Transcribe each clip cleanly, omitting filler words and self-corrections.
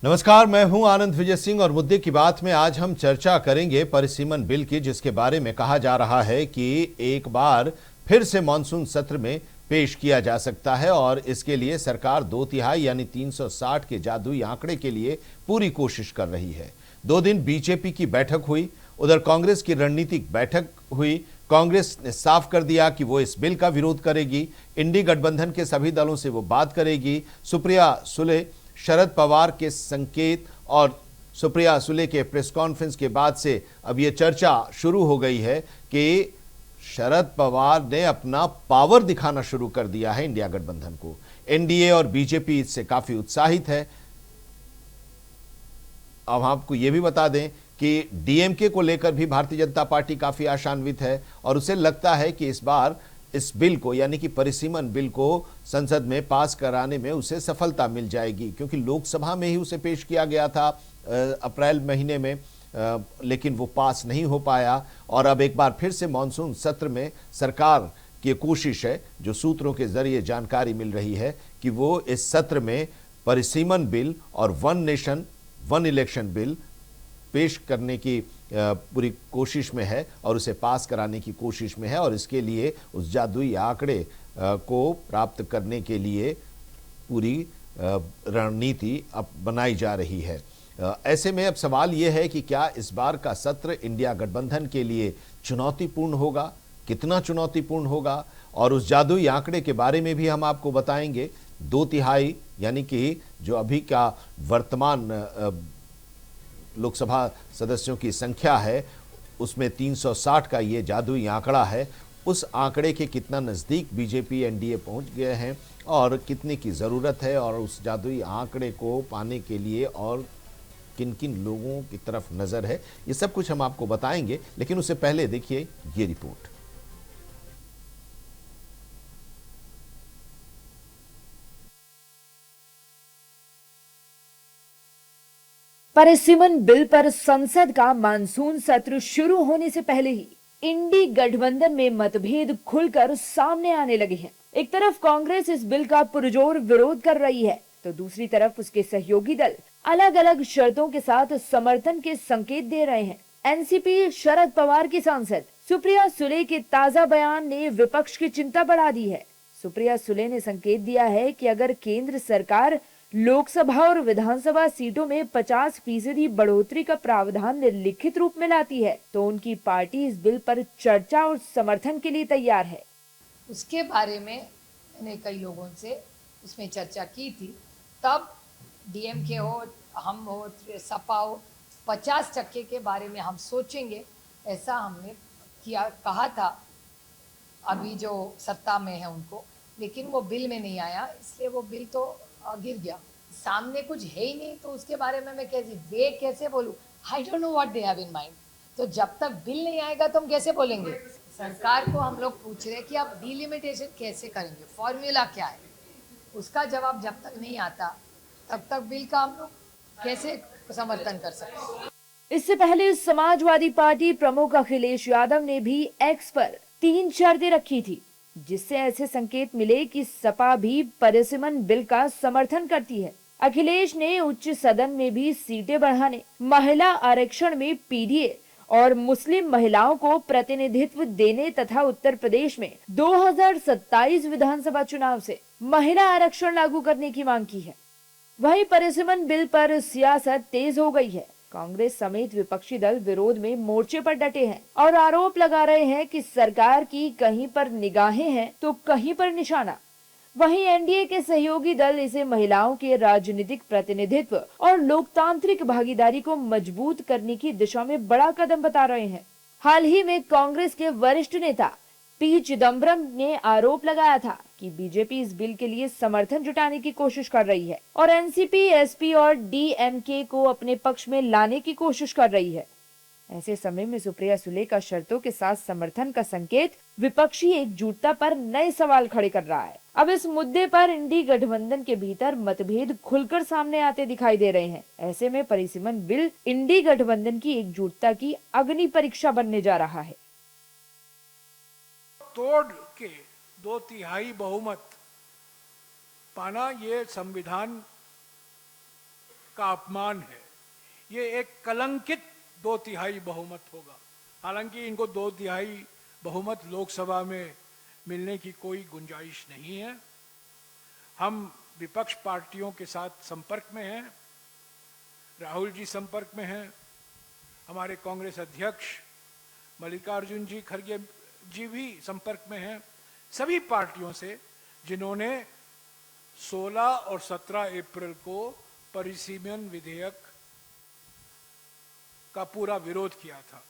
नमस्कार, मैं हूं आनंद विजय सिंह और मुद्दे की बात में आज हम चर्चा करेंगे परिसीमन बिल की, जिसके बारे में कहा जा रहा है कि एक बार फिर से मानसून सत्र में पेश किया जा सकता है और इसके लिए सरकार 2/3 यानी 360 के जादुई आंकड़े के लिए पूरी कोशिश कर रही है। 2 दिन बीजेपी की बैठक हुई, उधर कांग्रेस की रणनीतिक बैठक हुई। कांग्रेस ने साफ कर दिया कि वो इस बिल का विरोध करेगी। इंडी गठबंधन के सभी दलों से वो बात करेगी। सुप्रिया सुले, शरद पवार के संकेत और सुप्रिया सुले के प्रेस कॉन्फ्रेंस के बाद से अब यह चर्चा शुरू हो गई है कि शरद पवार ने अपना पावर दिखाना शुरू कर दिया है इंडिया गठबंधन को। एनडीए और बीजेपी इससे काफी उत्साहित है। अब हम आपको यह भी बता दें कि डीएमके को लेकर भी भारतीय जनता पार्टी काफी आशान्वित है और उसे लगता है कि इस बार इस बिल को यानी कि परिसीमन बिल को संसद में पास कराने में उसे सफलता मिल जाएगी, क्योंकि लोकसभा में ही उसे पेश किया गया था अप्रैल महीने में, लेकिन वो पास नहीं हो पाया। और अब एक बार फिर से मानसून सत्र में सरकार की कोशिश है, जो सूत्रों के जरिए जानकारी मिल रही है, कि वो इस सत्र में परिसीमन बिल और one nation one election bill पेश करने की पूरी कोशिश में है और उसे पास कराने की कोशिश में है। और इसके लिए उस जादुई आंकड़े को प्राप्त करने के लिए पूरी रणनीति अब बनाई जा रही है। ऐसे में अब सवाल यह है कि क्या इस बार का सत्र इंडिया गठबंधन के लिए चुनौतीपूर्ण होगा, कितना चुनौतीपूर्ण होगा, और उस जादुई आंकड़े के बारे में भी हम आपको बताएंगे। 2/3 यानी कि जो अभी का वर्तमान लोकसभा सदस्यों की संख्या है, उसमें 360 का ये जादुई आंकड़ा है। उस आंकड़े के कितना नज़दीक बीजेपी एनडीए पहुंच गए हैं और कितने की ज़रूरत है, और उस जादुई आंकड़े को पाने के लिए और किन किन लोगों की तरफ नज़र है, ये सब कुछ हम आपको बताएंगे। लेकिन उससे पहले देखिए ये रिपोर्ट। परिसीमन बिल पर संसद का मानसून सत्र शुरू होने से पहले ही इंडी गठबंधन में मतभेद खुलकर सामने आने लगे हैं। एक तरफ कांग्रेस इस बिल का पुरजोर विरोध कर रही है, तो दूसरी तरफ उसके सहयोगी दल अलग अलग शर्तों के साथ समर्थन के संकेत दे रहे हैं। एनसीपी शरद पवार की सांसद सुप्रिया सुले के ताजा बयान ने विपक्ष की चिंता बढ़ा दी है। सुप्रिया सुले ने संकेत दिया है कि अगर केंद्र सरकार लोकसभा और विधानसभा सीटों में 50% बढ़ोतरी का प्रावधान लिखित रूप में लाती है, तो उनकी पार्टी इस बिल पर चर्चा और समर्थन के लिए तैयार है। उसके बारे में मैंने कई लोगों से उसमें चर्चा की थी। तब डीएमके हो, हम हो, सपा हो, 50% के बारे में हम सोचेंगे, ऐसा हमने कहा था अभी जो सत्ता में है उनको। लेकिन वो बिल में नहीं आया, इसलिए वो बिल तो गिर गया। सामने कुछ है ही नहीं, तो उसके बारे में मैं कैसे बोलूं? I don't know what they have in mind. तो जब तक बिल नहीं आएगा तो हम कैसे बोलेंगे? सरकार को हम लोग पूछ रहे कि आप डिलिमिटेशन कैसे करेंगे, फॉर्मूला क्या है? उसका जवाब जब तक नहीं आता तब तक बिल का हम लोग कैसे समर्थन कर सकते हैं। इससे पहले समाजवादी पार्टी प्रमुख अखिलेश यादव ने भी एक्स पर 3 शर्तें रखी थी, जिससे ऐसे संकेत मिले कि सपा भी परिसीमन बिल का समर्थन करती है। अखिलेश ने उच्च सदन में भी सीटें बढ़ाने, महिला आरक्षण में पीडीए और मुस्लिम महिलाओं को प्रतिनिधित्व देने तथा उत्तर प्रदेश में 2027 विधानसभा चुनाव से महिला आरक्षण लागू करने की मांग की है। वहीं परिसीमन बिल पर सियासत तेज हो गई है। कांग्रेस समेत विपक्षी दल विरोध में मोर्चे पर डटे हैं और आरोप लगा रहे हैं कि सरकार की कहीं पर निगाहें हैं तो कहीं पर निशाना। वहीं एनडीए के सहयोगी दल इसे महिलाओं के राजनीतिक प्रतिनिधित्व और लोकतांत्रिक भागीदारी को मजबूत करने की दिशा में बड़ा कदम बता रहे हैं। हाल ही में कांग्रेस के वरिष्ठ नेता पी चिदम्बरम ने आरोप लगाया था कि बीजेपी इस बिल के लिए समर्थन जुटाने की कोशिश कर रही है और एनसीपी, एसपी और डीएमके को अपने पक्ष में लाने की कोशिश कर रही है। ऐसे समय में सुप्रिया सुले का शर्तों के साथ समर्थन का संकेत विपक्षी एकजुटता पर नए सवाल खड़े कर रहा है। अब इस मुद्दे पर इंडी गठबंधन के भीतर मतभेद खुलकर सामने आते दिखाई दे रहे हैं। ऐसे में परिसीमन बिल इंडी गठबंधन की एकजुटता की अग्नि परीक्षा बनने जा रहा है। तोड़ के 2/3 बहुमत पाना ये संविधान का अपमान है। ये एक कलंकित 2/3 बहुमत होगा। हालांकि इनको 2/3 बहुमत लोकसभा में मिलने की कोई गुंजाइश नहीं है। हम विपक्ष पार्टियों के साथ संपर्क में हैं, राहुल जी संपर्क में हैं, हमारे कांग्रेस अध्यक्ष मल्लिकार्जुन जी खड़गे जी भी संपर्क में हैं, सभी पार्टियों से जिन्होंने 16 और 17 अप्रैल को परिसीमन विधेयक का पूरा विरोध किया था।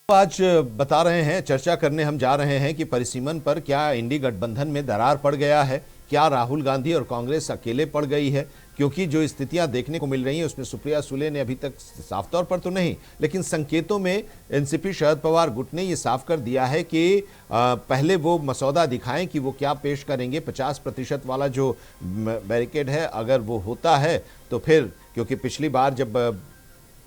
आज बता रहे हैं, चर्चा करने हम जा रहे हैं कि परिसीमन पर क्या इंडी गठबंधन में दरार पड़ गया है, क्या राहुल गांधी और कांग्रेस अकेले पड़ गई है, क्योंकि जो स्थितियां देखने को मिल रही हैं उसमें सुप्रिया सुले ने अभी तक साफ तौर पर तो नहीं, लेकिन संकेतों में एनसीपी शरद पवार गुट ने ये साफ कर दिया है कि पहले वो मसौदा दिखाएं कि वो क्या पेश करेंगे। 50% वाला जो बैरिकेड है, अगर वो होता है तो फिर, क्योंकि पिछली बार जब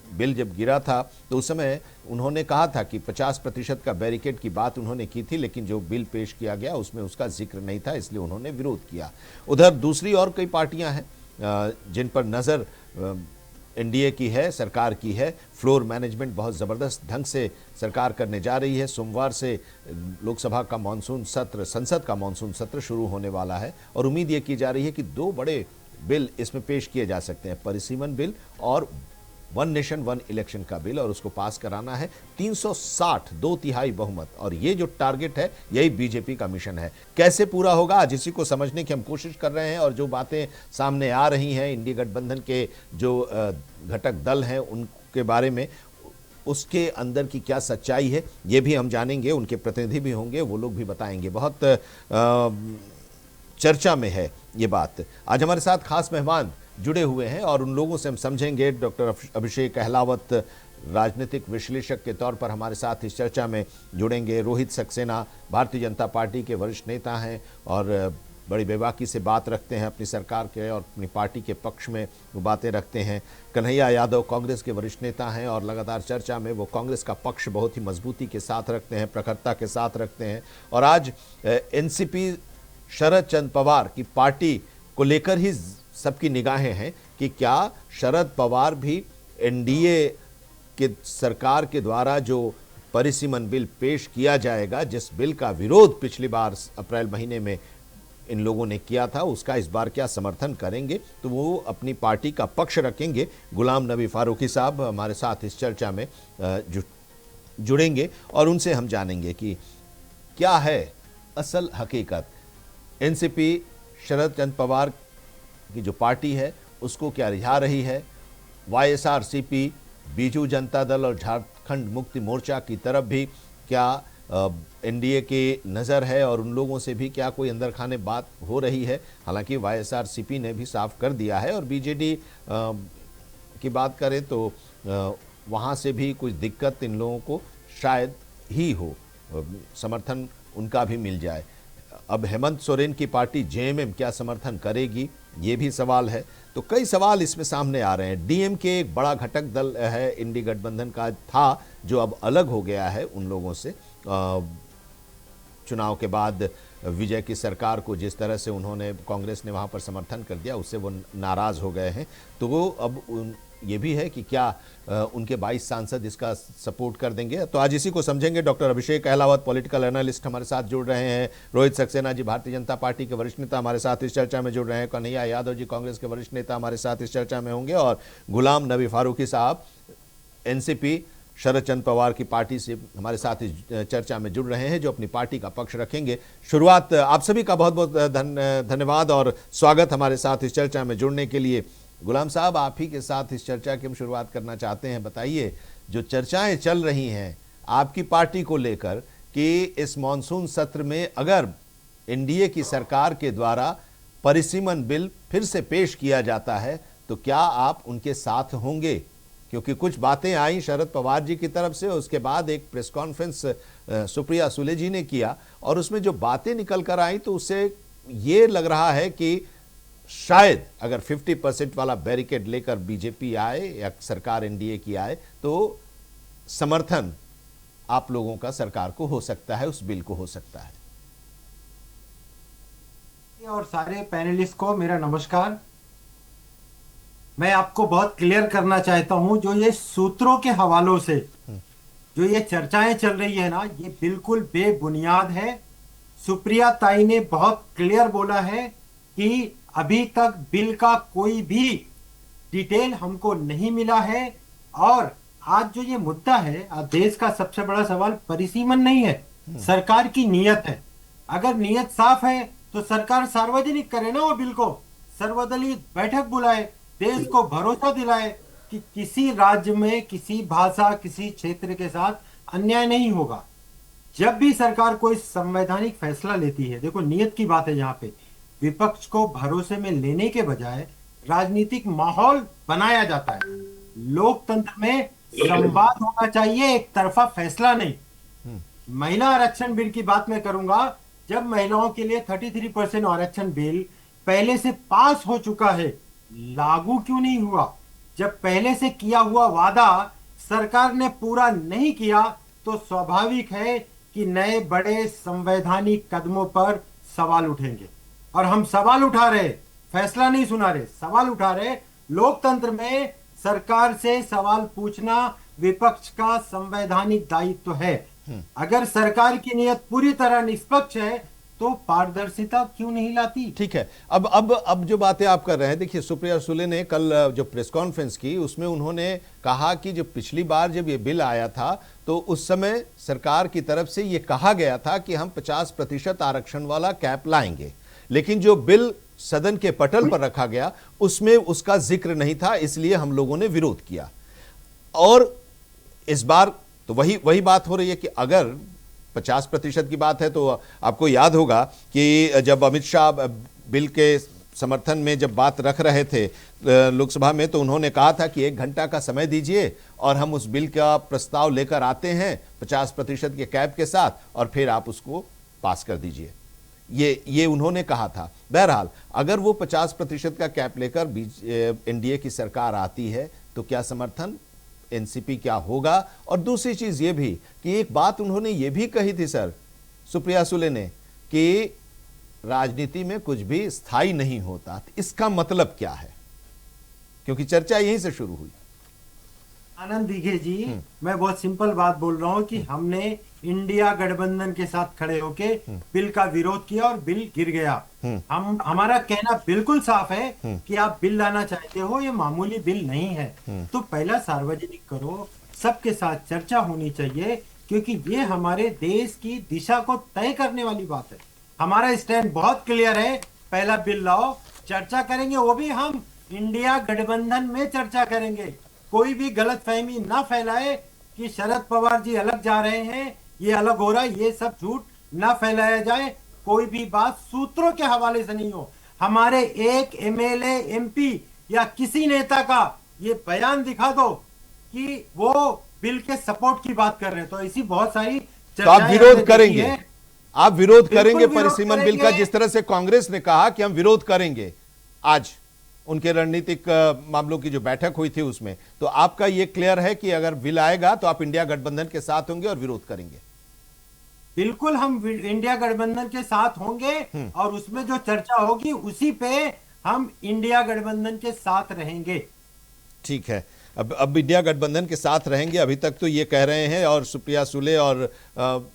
बिल जब गिरा था तो उस समय उन्होंने कहा था कि 50% का बैरिकेड की बात उन्होंने की थी, लेकिन जो बिल पेश किया गया उसमें उसका जिक्र नहीं था, इसलिए उन्होंने विरोध किया। उधर दूसरी और कई पार्टियां हैं जिन पर नज़र एनडीए की है, सरकार की है। फ्लोर मैनेजमेंट बहुत ज़बरदस्त ढंग से सरकार करने जा रही है। सोमवार से लोकसभा का मानसून सत्र, संसद का मानसून सत्र शुरू होने वाला है और उम्मीद ये की जा रही है कि 2 बड़े बिल इसमें पेश किए जा सकते हैं, परिसीमन बिल और 1 नेशन 1 इलेक्शन का बिल, और उसको पास कराना है 360, 2/3 बहुमत। और ये जो टारगेट है, यही बीजेपी का मिशन है। कैसे पूरा होगा, आज इसी को समझने की हम कोशिश कर रहे हैं। और जो बातें सामने आ रही हैं इंडी गठबंधन के जो घटक दल हैं उनके बारे में, उसके अंदर की क्या सच्चाई है, ये भी हम जानेंगे। उनके प्रतिनिधि भी होंगे, वो लोग भी बताएंगे। बहुत चर्चा में है ये बात। आज हमारे साथ खास मेहमान जुड़े हुए हैं और उन लोगों से हम समझेंगे। डॉक्टर अभिषेक अहलावत राजनीतिक विश्लेषक के तौर पर हमारे साथ इस चर्चा में जुड़ेंगे। रोहित सक्सेना भारतीय जनता पार्टी के वरिष्ठ नेता हैं और बड़ी बेबाकी से बात रखते हैं अपनी सरकार के और अपनी पार्टी के पक्ष में वो बातें रखते हैं। कन्हैया यादव कांग्रेस के वरिष्ठ नेता हैं और लगातार चर्चा में वो कांग्रेस का पक्ष बहुत ही मजबूती के साथ रखते हैं, प्रखरता के साथ रखते हैं। और आज एनसीपी शरद चंद्र पवार की पार्टी को लेकर ही सबकी निगाहें हैं कि क्या शरद पवार भी एनडीए के सरकार के द्वारा जो परिसीमन बिल पेश किया जाएगा, जिस बिल का विरोध पिछली बार अप्रैल महीने में इन लोगों ने किया था, उसका इस बार क्या समर्थन करेंगे, तो वो अपनी पार्टी का पक्ष रखेंगे। गुलाम नबी फारूकी साहब हमारे साथ इस चर्चा में जुड़ेंगे और उनसे हम जानेंगे कि क्या है असल हकीकत। एनसीपी शरद चंद्र पवार की जो पार्टी है उसको क्या रिझा रही है, वाईएसआरसीपी, बीजू जनता दल और झारखंड मुक्ति मोर्चा की तरफ भी क्या एनडीए की नज़र है और उन लोगों से भी क्या कोई अंदर खाने बात हो रही है। हालांकि वाईएसआरसीपी ने भी साफ कर दिया है और बीजेडी की बात करें तो वहाँ से भी कुछ दिक्कत इन लोगों को शायद ही हो, समर्थन उनका भी मिल जाए। अब हेमंत सोरेन की पार्टी जेएमएम क्या समर्थन करेगी, ये भी सवाल है। तो कई सवाल इसमें सामने आ रहे हैं। डीएमके एक बड़ा घटक दल है इंडी गठबंधन का, था जो अब अलग हो गया है उन लोगों से। चुनाव के बाद विजय की सरकार को जिस तरह से उन्होंने, कांग्रेस ने वहाँ पर समर्थन कर दिया, उससे वो नाराज़ हो गए हैं। तो वो अब ये भी है कि क्या उनके 22 सांसद इसका सपोर्ट कर देंगे। तो आज इसी को समझेंगे। डॉक्टर अभिषेक अहलावत पॉलिटिकल एनालिस्ट हमारे साथ जुड़ रहे हैं। रोहित सक्सेना जी भारतीय जनता पार्टी के वरिष्ठ नेता हमारे साथ इस चर्चा में जुड़ रहे हैं। कन्हैया यादव जी कांग्रेस के वरिष्ठ नेता हमारे साथ इस चर्चा में होंगे और गुलाम नबी फारूकी साहब एनसीपी शरद चंद्र पवार की पार्टी से हमारे साथ इस चर्चा में जुड़ रहे हैं, जो अपनी पार्टी का पक्ष रखेंगे। शुरुआत आप सभी का बहुत बहुत धन्यवाद और स्वागत हमारे साथ इस चर्चा में जुड़ने के लिए। गुलाम साहब, आप ही के साथ इस चर्चा की हम शुरुआत करना चाहते हैं। बताइए, जो चर्चाएं चल रही हैं आपकी पार्टी को लेकर कि इस मॉनसून सत्र में अगर एनडीए की सरकार के द्वारा परिसीमन बिल फिर से पेश किया जाता है तो क्या आप उनके साथ होंगे? क्योंकि कुछ बातें आई शरद पवार जी की तरफ से, उसके बाद एक प्रेस कॉन्फ्रेंस सुप्रिया सुले जी ने किया और उसमें जो बातें निकल कर आई तो उससे ये लग रहा है कि शायद अगर 50% वाला बैरिकेड लेकर बीजेपी आए या सरकार एनडीए की आए तो समर्थन आप लोगों का सरकार को हो सकता है, उस बिल को हो सकता है। और सारे पैनलिस्ट को मेरा नमस्कार। मैं आपको बहुत क्लियर करना चाहता हूं, जो ये सूत्रों के हवालों से जो ये चर्चाएं चल रही है ना, ये बिल्कुल बेबुनियाद है। सुप्रिया ताई ने बहुत क्लियर बोला है कि अभी तक बिल का कोई भी डिटेल हमको नहीं मिला है। और आज जो ये मुद्दा है, आज देश का सबसे बड़ा सवाल परिसीमन नहीं है, सरकार की नीयत है। अगर नीयत साफ है तो सरकार सार्वजनिक करे ना वो बिल को, सर्वदलीय बैठक बुलाए, देश को भरोसा दिलाए कि किसी राज्य में किसी भाषा किसी क्षेत्र के साथ अन्याय नहीं होगा। जब भी सरकार कोई संवैधानिक फैसला लेती है, देखो नियत की बात है, यहाँ पे विपक्ष को भरोसे में लेने के बजाय राजनीतिक माहौल बनाया जाता है। लोकतंत्र में संवाद होना चाहिए, एक तरफा फैसला नहीं। महिला आरक्षण बिल की बात मैं करूंगा। जब महिलाओं के लिए 33% आरक्षण बिल पहले से पास हो चुका है, लागू क्यों नहीं हुआ? जब पहले से किया हुआ वादा सरकार ने पूरा नहीं किया तो स्वाभाविक है कि नए बड़े संवैधानिक कदमों पर सवाल उठेंगे। और हम सवाल उठा रहे, फैसला नहीं सुना रहे, सवाल उठा रहे। लोकतंत्र में सरकार से सवाल पूछना विपक्ष का संवैधानिक दायित्व है। अगर सरकार की नियत पूरी तरह निष्पक्ष है तो पारदर्शिता क्यों नहीं लाती? ठीक है, अब जो बातें आप कर रहे हैं, देखिए सुप्रिया सुले ने कल जो प्रेस कॉन्फ्रेंस की उसमें उन्होंने कहा कि जो पिछली बार जब ये बिल आया था तो उस समय सरकार की तरफ से ये कहा गया था कि हम 50% आरक्षण वाला कैप लाएंगे, लेकिन जो बिल सदन के पटल पर रखा गया उसमें उसका जिक्र नहीं था, इसलिए हम लोगों ने विरोध किया। और इस बार तो वही बात हो रही है कि अगर 50% की बात है तो आपको याद होगा कि जब अमित शाह बिल के समर्थन में जब बात रख रहे थे लोकसभा में तो उन्होंने कहा था कि 1 घंटा का समय दीजिए और हम उस बिल का प्रस्ताव लेकर आते हैं 50% के कैप के साथ और फिर आप उसको पास कर दीजिए, ये उन्होंने कहा था। बहरहाल अगर वो 50% का कैप लेकर एनडीए की सरकार आती है तो क्या समर्थन एनसीपी क्या होगा? और दूसरी चीज ये भी कि एक बात उन्होंने ये भी कही थी सर सुप्रिया सुले ने कि राजनीति में कुछ भी स्थायी नहीं होता। इसका मतलब क्या है? क्योंकि चर्चा यहीं से शुरू हुई। आनंद दीघे जी, मैं बहुत सिंपल बात बोल रहा हूं कि हमने इंडिया गठबंधन के साथ खड़े होके बिल का विरोध किया और बिल गिर गया। हमारा कहना बिल्कुल साफ है कि आप बिल लाना चाहते हो, ये मामूली बिल नहीं है तो पहला सार्वजनिक करो, सबके साथ चर्चा होनी चाहिए, क्योंकि ये हमारे देश की दिशा को तय करने वाली बात है। हमारा स्टैंड बहुत क्लियर है, पहला बिल लाओ, चर्चा करेंगे, वो भी हम इंडिया गठबंधन में चर्चा करेंगे। कोई भी गलतफहमी ना फैलाए कि शरद पवार जी अलग जा रहे हैं, ये अलग हो रहा है, ये सब झूठ ना फैलाया जाए। कोई भी बात सूत्रों के हवाले से नहीं हो। हमारे एक एमएलए एमपी या किसी नेता का ये बयान दिखा दो कि वो बिल के सपोर्ट की बात कर रहे हैं, तो ऐसी बहुत सारी तो आप विरोध करेंगे, आप विरोध करेंगे विरोध परिसीमन बिल का, जिस तरह से कांग्रेस ने कहा कि हम विरोध करेंगे आज उनके रणनीतिक मामलों की जो बैठक हुई थी उसमें। तो आपका ये क्लियर है कि अगर बिल आएगा तो आप इंडिया गठबंधन के साथ होंगे और विरोध करेंगे? बिल्कुल, हम इंडिया गठबंधन के साथ होंगे और उसमें जो चर्चा होगी उसी पे हम इंडिया गठबंधन के साथ रहेंगे। ठीक है, अब इंडिया गठबंधन के साथ रहेंगे। अभी तक तो ये कह रहे हैं और सुप्रिया सुले और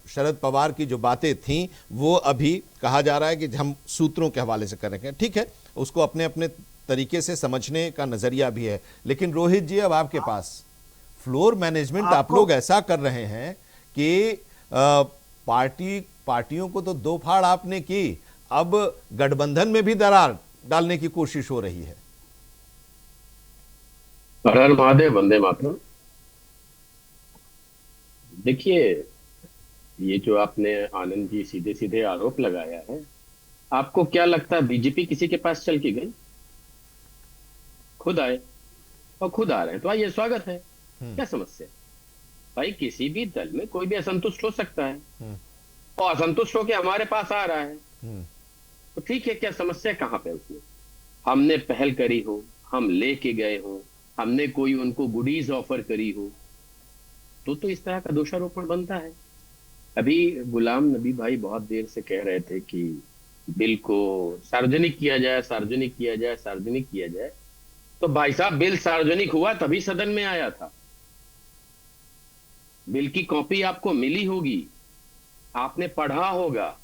शरद पवार की जो बातें थीं वो अभी कहा जा रहा है कि हम सूत्रों के हवाले से करेंगे। ठीक है, उसको अपने अपने तरीके से समझने का नजरिया भी है। लेकिन रोहित जी, अब आपके पास फ्लोर मैनेजमेंट आप लोग ऐसा कर रहे हैं कि पार्टियों को तो दो फाड़ आपने की, अब गठबंधन में भी दरार डालने की कोशिश हो रही है। हर हर महादेव, वंदे मातरम। देखिए, ये जो आपने आनंद जी सीधे सीधे आरोप लगाया है, आपको क्या लगता है बीजेपी किसी के पास चल के गई? खुद आए, और खुद आ रहे हैं तो आइए, स्वागत है। क्या समस्या? भाई किसी भी दल में कोई भी असंतुष्ट हो सकता है, और असंतुष्ट होके हमारे पास आ रहा है तो ठीक है, क्या समस्या कहाँ पे उसमें? हमने पहल करी हो, हम लेके गए हो, हमने कोई उनको गुडीज ऑफर करी हो, तो इस तरह का दोषारोपण बनता है। अभी गुलाम नबी भाई बहुत देर से कह रहे थे कि बिल को सार्वजनिक किया जाए, सार्वजनिक किया जाए, सार्वजनिक किया जाए। तो भाई साहब, बिल सार्वजनिक हुआ तभी सदन में आया था। बिल की कॉपी आपको मिली होगी, आपने पढ़ा होगा,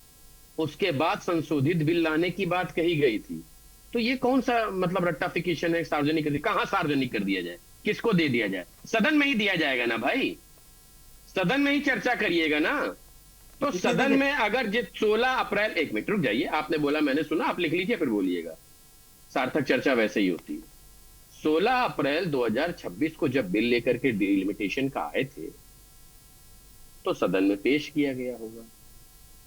उसके बाद संशोधित बिल लाने की बात कही गई थी। तो ये कौन सा मतलब रट्टाफिकेशन है? सार्वजनिक कर दिया, कहां सार्वजनिक कर दिया जाए? किसको दे दिया जाए? सदन में ही दिया जाएगा ना भाई, सदन में ही चर्चा करिएगा ना। तो सदन में अगर 16 अप्रैल, 1 मिनट रुक जाइए, आपने बोला मैंने सुना, आप लिख लीजिए फिर बोलिएगा। सार्थक चर्चा वैसे ही होती है। 16 अप्रैल 2026 को जब बिल लेकर के डिलिमिटेशन का आए थे तो सदन में पेश किया गया होगा,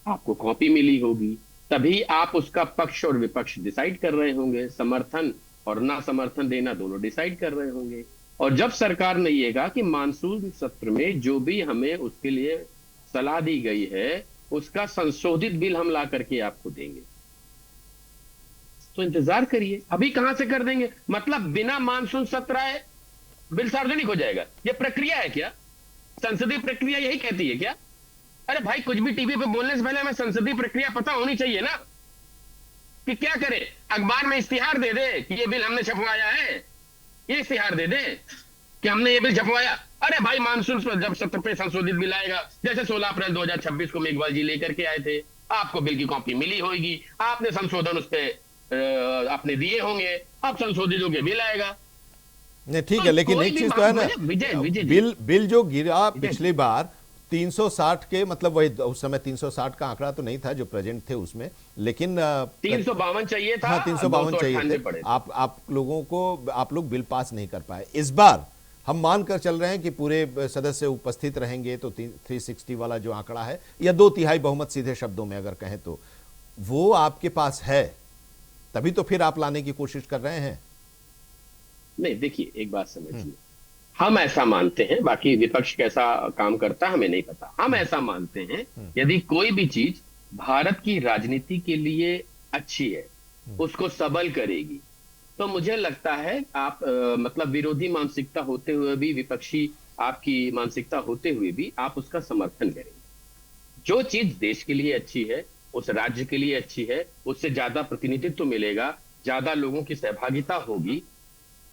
आपको कॉपी मिली होगी, तभी आप उसका पक्ष और विपक्ष डिसाइड कर रहे होंगे, समर्थन और ना समर्थन देना दोनों डिसाइड कर रहे होंगे। और जब सरकार ने ये कहा कि मानसून सत्र में जो भी हमें उसके लिए सलाह दी गई है उसका संशोधित बिल हम ला करके आपको देंगे, तो इंतजार करिए। अभी कहां से कर देंगे? मतलब बिना मानसून सत्र आए बिल सार्वजनिक हो जाएगा? ये प्रक्रिया है क्या? संसदीय प्रक्रिया यही कहती है क्या? अरे भाई, कुछ भी टीवी पे बोलने से पहले हमें संसदीय प्रक्रिया पता होनी चाहिए ना, कि क्या करे। अखबार में इश्तिहार दे दे कि ये बिल हमने छपवाया है, ये इश्तिहार दे दे कि हमने ये बिल छपवाया। अरे भाई, मानसून जब सत्र पे संशोधित बिल आएगा, जैसे 16 अप्रैल 2026 को मेघवाल जी लेकर के आए थे, आपको बिल की कॉपी मिली होगी, आपने संशोधन उस पर आपने दिए होंगे, अब संशोधित होकर बिल आएगा। नहीं ठीक है, लेकिन एक चीज तो है ना, विजय बिल जो गिरा पिछली बार 360 के, मतलब वही उस समय 360 का आंकड़ा तो नहीं था जो प्रेजेंट थे उसमें, लेकिन 352 चाहिए था। हाँ, 352 चाहिए थे। आप लोगों को, आप लोग बिल पास नहीं कर पाए। इस बार हम मानकर चल रहे हैं कि पूरे सदस्य उपस्थित रहेंगे तो 360 वाला जो आंकड़ा है, या 2/3 बहुमत सीधे शब्दों में अगर कहें तो, वो आपके पास है, तभी तो फिर आप लाने की कोशिश कर रहे हैं। नहीं, देखिए एक बात समझिए, हम ऐसा मानते हैं, बाकी विपक्ष कैसा काम करता है हमें नहीं पता, हम ऐसा मानते हैं यदि कोई भी चीज भारत की राजनीति के लिए अच्छी है, उसको सबल करेगी, तो मुझे लगता है आप मतलब विरोधी मानसिकता होते हुए भी, विपक्षी आपकी मानसिकता होते हुए भी आप उसका समर्थन करेंगे। जो चीज देश के लिए अच्छी है, उस राज्य के लिए अच्छी है, उससे ज्यादा प्रतिनिधित्व मिलेगा, ज्यादा लोगों की सहभागिता होगी,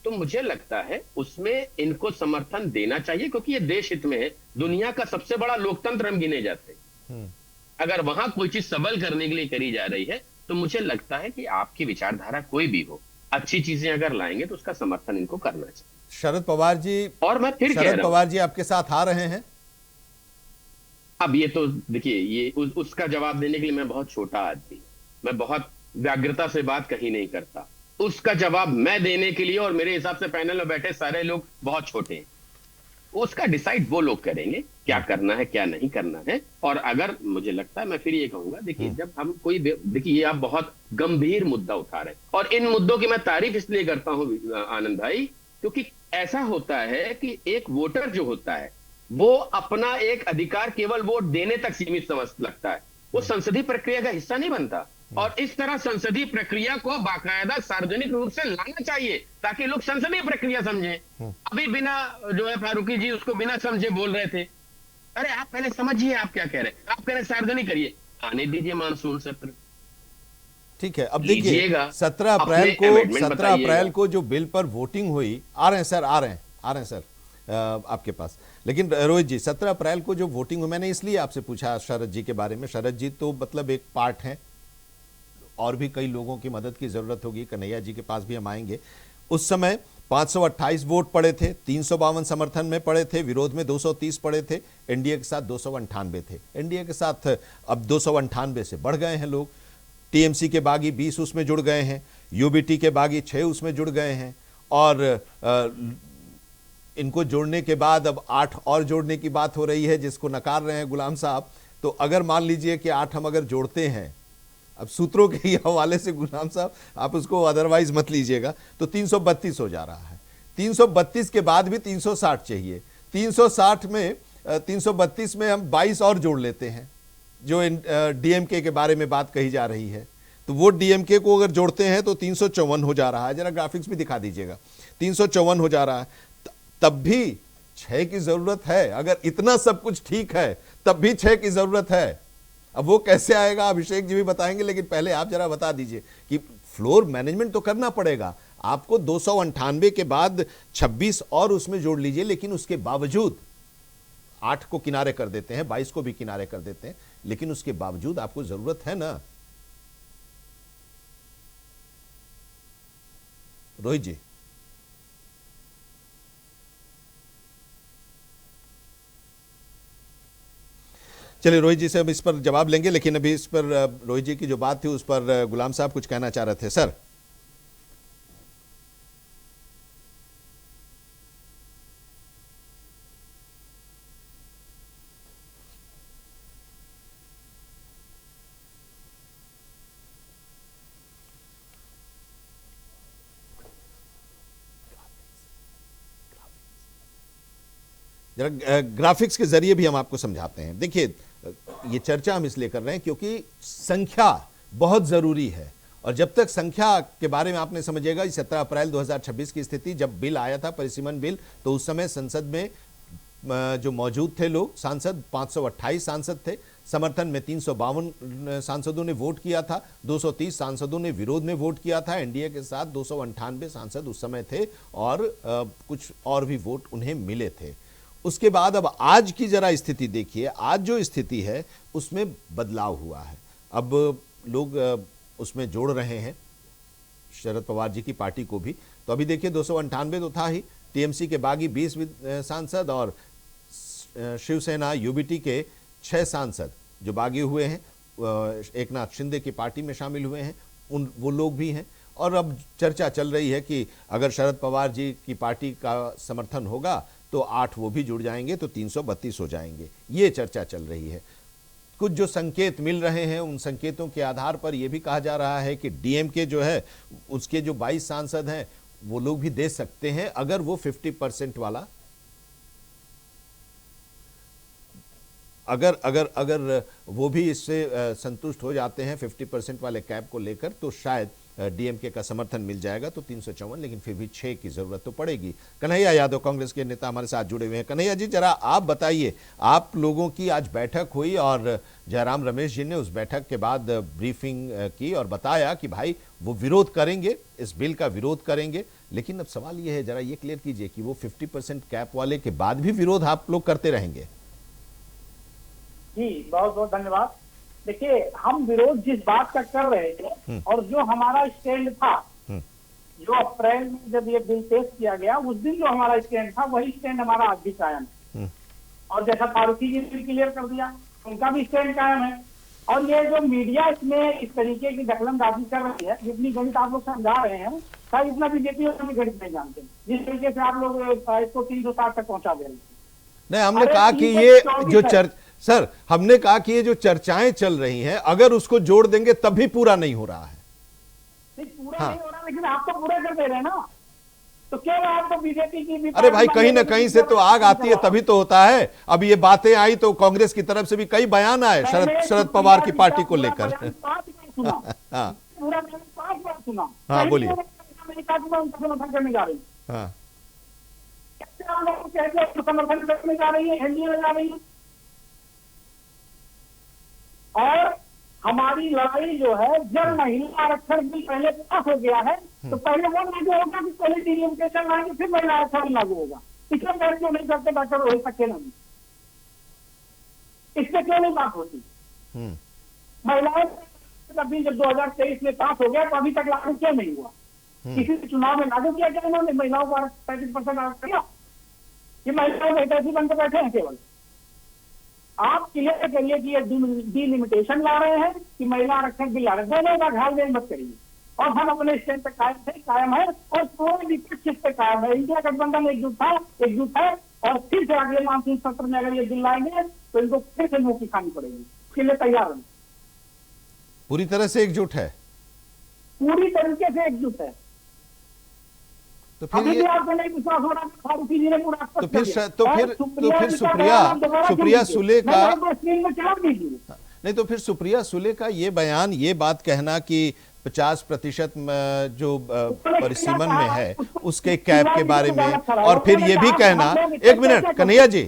तो मुझे लगता है उसमें इनको समर्थन देना चाहिए, क्योंकि ये देश हित में है। दुनिया का सबसे बड़ा लोकतंत्र हम गिने जाते हैं। अगर वहां कोई चीज सबल करने के लिए करी जा रही है तो मुझे लगता है कि आपकी विचारधारा कोई भी हो, अच्छी चीजें अगर लाएंगे तो उसका समर्थन इनको करना चाहिए। शरद पवार जी, और मैं फिर शरद पवार जी आपके साथ आ रहे हैं? अब ये तो देखिए, ये उसका जवाब देने के लिए मैं बहुत छोटा आदमी, मैं बहुत व्याग्रता से बात कहीं नहीं करता। उसका जवाब मैं देने के लिए, और मेरे हिसाब से पैनल में बैठे सारे लोग बहुत छोटे हैं, उसका डिसाइड वो लोग करेंगे क्या करना है क्या नहीं करना है। और अगर मुझे लगता है, मैं फिर ये कहूंगा, देखिए जब हम कोई, देखिए ये आप बहुत गंभीर मुद्दा उठा रहे हैं, और इन मुद्दों की मैं तारीफ इसलिए करता हूं आनंद भाई, क्योंकि ऐसा होता है कि एक वोटर जो होता है वो अपना एक अधिकार केवल वोट देने तक सीमित समझ लगता है, वो संसदीय प्रक्रिया का हिस्सा नहीं बनता। और इस तरह संसदीय प्रक्रिया को बाकायदा सार्वजनिक रूप से लाना चाहिए ताकि लोग संसदीय प्रक्रिया समझें। अभी बिना जो है फारूकी जी उसको बिना समझे बोल रहे थे। अरे आप पहले समझिए आप क्या कह रहे हैं, आप कह रहे हैं सार्वजनिक करिए, आने दीजिए मानसून सत्र। ठीक है, अब देखिए 17 अप्रैल को जो बिल पर वोटिंग हुई, आ रहे हैं सर, आ रहे हैं सर आपके पास, लेकिन रोहित जी 17 अप्रैल को जो वोटिंग हुई, मैंने इसलिए आपसे पूछा शरद जी के बारे में। शरद जी तो मतलब एक पार्ट हैं, और भी कई लोगों की मदद की जरूरत होगी, कन्हैया जी के पास भी हम आएंगे। उस समय 528 वोट पड़े थे, 352 समर्थन में पड़े थे, विरोध में 230 पड़े थे, एनडीए के साथ 298 थे। एनडीए के साथ अब 298 से बढ़ गए हैं लोग। टीएमसी के बागी 20 उसमें जुड़ गए हैं, यूबीटी के बागी 6 उसमें जुड़ गए हैं, और इनको जोड़ने के बाद अब 8 और जोड़ने की बात हो रही है, जिसको नकार रहे हैं गुलाम साहब। तो अगर मान लीजिए कि 8 हम अगर जोड़ते हैं, अब सूत्रों के ही हवाले से गुलाम साहब आप उसको अदरवाइज मत लीजिएगा, तो 332 हो जा रहा है। 332 के बाद भी 360 चाहिए। 360 में 332 में हम 22 और जोड़ लेते हैं, जो डीएमके के बारे में बात कही जा रही है। तो वो डीएमके को अगर जोड़ते हैं तो 354 हो जा रहा है। जरा ग्राफिक्स भी दिखा दीजिएगा। 354 हो जा रहा है। तब भी 6 की जरूरत है। अगर इतना सब कुछ ठीक है तब भी 6 की जरूरत है। अब वो कैसे आएगा अभिषेक जी भी बताएंगे, लेकिन पहले आप जरा बता दीजिए कि फ्लोर मैनेजमेंट तो करना पड़ेगा आपको। 298 के बाद 26 और उसमें जोड़ लीजिए, लेकिन उसके बावजूद 8 को किनारे कर देते हैं, 22 को भी किनारे कर देते हैं, लेकिन उसके बावजूद आपको जरूरत है ना रोहित जी? चलिए रोहित जी से हम इस पर जवाब लेंगे, लेकिन अभी इस पर रोहित जी की जो बात थी उस पर गुलाम साहब कुछ कहना चाह रहे थे। सर जरा ग्राफिक्स के जरिए भी हम आपको समझाते हैं। देखिए, ये चर्चा हम इसलिए कर रहे हैं क्योंकि संख्या बहुत जरूरी है, और जब तक संख्या के बारे में आपने समझिएगा, 17 अप्रैल 2026 की स्थिति, जब बिल आया था परिसीमन बिल, तो उस समय संसद में जो मौजूद थे लोग सांसद 528 सांसद थे, समर्थन में 352 सांसदों ने वोट किया था, 230 सांसदों ने विरोध में वोट किया था। एनडीए के साथ 298 सांसद उस समय थे, और कुछ और भी वोट उन्हें मिले थे। उसके बाद अब आज की जरा स्थिति देखिए। आज जो स्थिति है उसमें बदलाव हुआ है। अब लोग उसमें जोड़ रहे हैं शरद पवार जी की पार्टी को भी। तो अभी देखिए 298 तो था ही, टीएमसी के बागी 20 सांसद और शिवसेना यूबीटी के 6 सांसद जो बागी हुए हैं, एकनाथ शिंदे की पार्टी में शामिल हुए हैं, वो लोग भी हैं। और अब चर्चा चल रही है कि अगर शरद पवार जी की पार्टी का समर्थन होगा तो 8 वो भी जुड़ जाएंगे, तो 332 हो जाएंगे। ये चर्चा चल रही है। कुछ जो संकेत मिल रहे हैं, उन संकेतों के आधार पर यह भी कहा जा रहा है कि डीएमके जो है उसके जो 22 सांसद हैं वो लोग भी दे सकते हैं, अगर वो 50% वाला अगर वो भी इससे संतुष्ट हो जाते हैं 50% वाले कैप को लेकर, तो शायद डीएमके का समर्थन मिल जाएगा। तो 354, लेकिन फिर भी 6 की जरूरत तो पड़ेगी। कन्हैया यादव कांग्रेस के नेता हमारे साथ जुड़े हुए हैं। कन्हैया जी, जरा आप बताइए, आप लोगों की आज बैठक हुई और जयराम रमेश जी ने उस बैठक के बाद ब्रीफिंग की और बताया कि भाई वो विरोध करेंगे, इस बिल का विरोध करेंगे। लेकिन अब सवाल ये है, जरा ये क्लियर कीजिए कि वो 50% कैप वाले के बाद भी विरोध आप लोग करते रहेंगे? जी बहुत बहुत धन्यवाद। देखिए, हम विरोध जिस बात का कर रहे थे और जो हमारा स्टैंड था, जो अप्रैल में जब ये बिल पेश किया गया उस दिन जो हमारा स्टैंड था, वही स्टैंड हमारा आज भी कायम है। और जैसा फारूकी जी ने क्लियर कर दिया, उनका भी स्टैंड कायम है। और ये जो मीडिया इसमें इस तरीके की दखलंदाजी कर रही है, जितनी गणित आप लोग समझा रहे हैं, शायद इतना बीजेपी और गणित नहीं जानते, जिस तरीके से आप लोग इसको 360 तक पहुंचा दे रहे हैं। नहीं, हमने कहा कि ये जो सर, हमने कहा कि ये जो चर्चाएं चल रही हैं, अगर उसको जोड़ देंगे तब भी पूरा नहीं हो रहा है। नहीं, पूरा नहीं हो रहा, लेकिन आप तो पूरा कर दे रहे हैं ना, तो क्यों आप तो बीजेपी की भी। अरे भाई, कहीं ना कहीं से तो आग आती है, तभी तो होता है। अब ये बातें आई तो कांग्रेस की तरफ से भी कई बयान आए शरद पवार की पार्टी को लेकर। हाँ, पूरा 5 बार सुना। हाँ, बोलिए। समर्थन करने जा रही है, हाँ, आप लोग कहते हैं समर्थन करने जा रही है, एनडीए में जा रही है। और हमारी लड़ाई जो है, जब महिला आरक्षण बिल पहले पास हो गया है, तो पहले वो लागू होगा कि पहले डीलिमिटेशन लाएंगे, फिर महिला आरक्षण लागू होगा। इसमें बैठ क्यों नहीं करते डॉक्टर रोहित सक्सेना नहीं? इससे क्यों नहीं बात होती? महिलाओं का बिल जब 2023 में पास हो गया तो अभी तक लागू क्यों नहीं हुआ? किसी चुनाव में लागू किया क्या इन्होंने? महिलाओं को 35% आरक्षण दिया? ये महिलाओं को ऐसे बनकर बैठे हैं केवल। आप क्लियर करिए कि ये डिलिमिटेशन ला रहे हैं कि महिला आरक्षण बिल ला रहे हैं, दोनों का घाल मत करिए। और हम अपने स्टैंड पे कायम है और कोई भी कुछ पे कायम है। इंडिया गठबंधन एकजुट है और फिर से अगले मानसून सत्र में अगर ये बिल लाएंगे तो इनको फिर से मुंह की खानी पड़ेगी। इसके लिए तैयार हैं, पूरी तरह से एकजुट है, पूरी तरीके से एकजुट है। तो फिर अभी ये भी आपको नहीं विश्वास हो रहा कि फारूकी जी ने पूरा तो फिर सुप्रिया सुले का स्क्रीन में चला दीजिए। नहीं, तो फिर सुप्रिया सुले का ये बयान, ये बात कहना कि 50% जो परिसीमन में है उसके कैब के बारे में, और फिर ये भी कहना, एक मिनट कन्हैया जी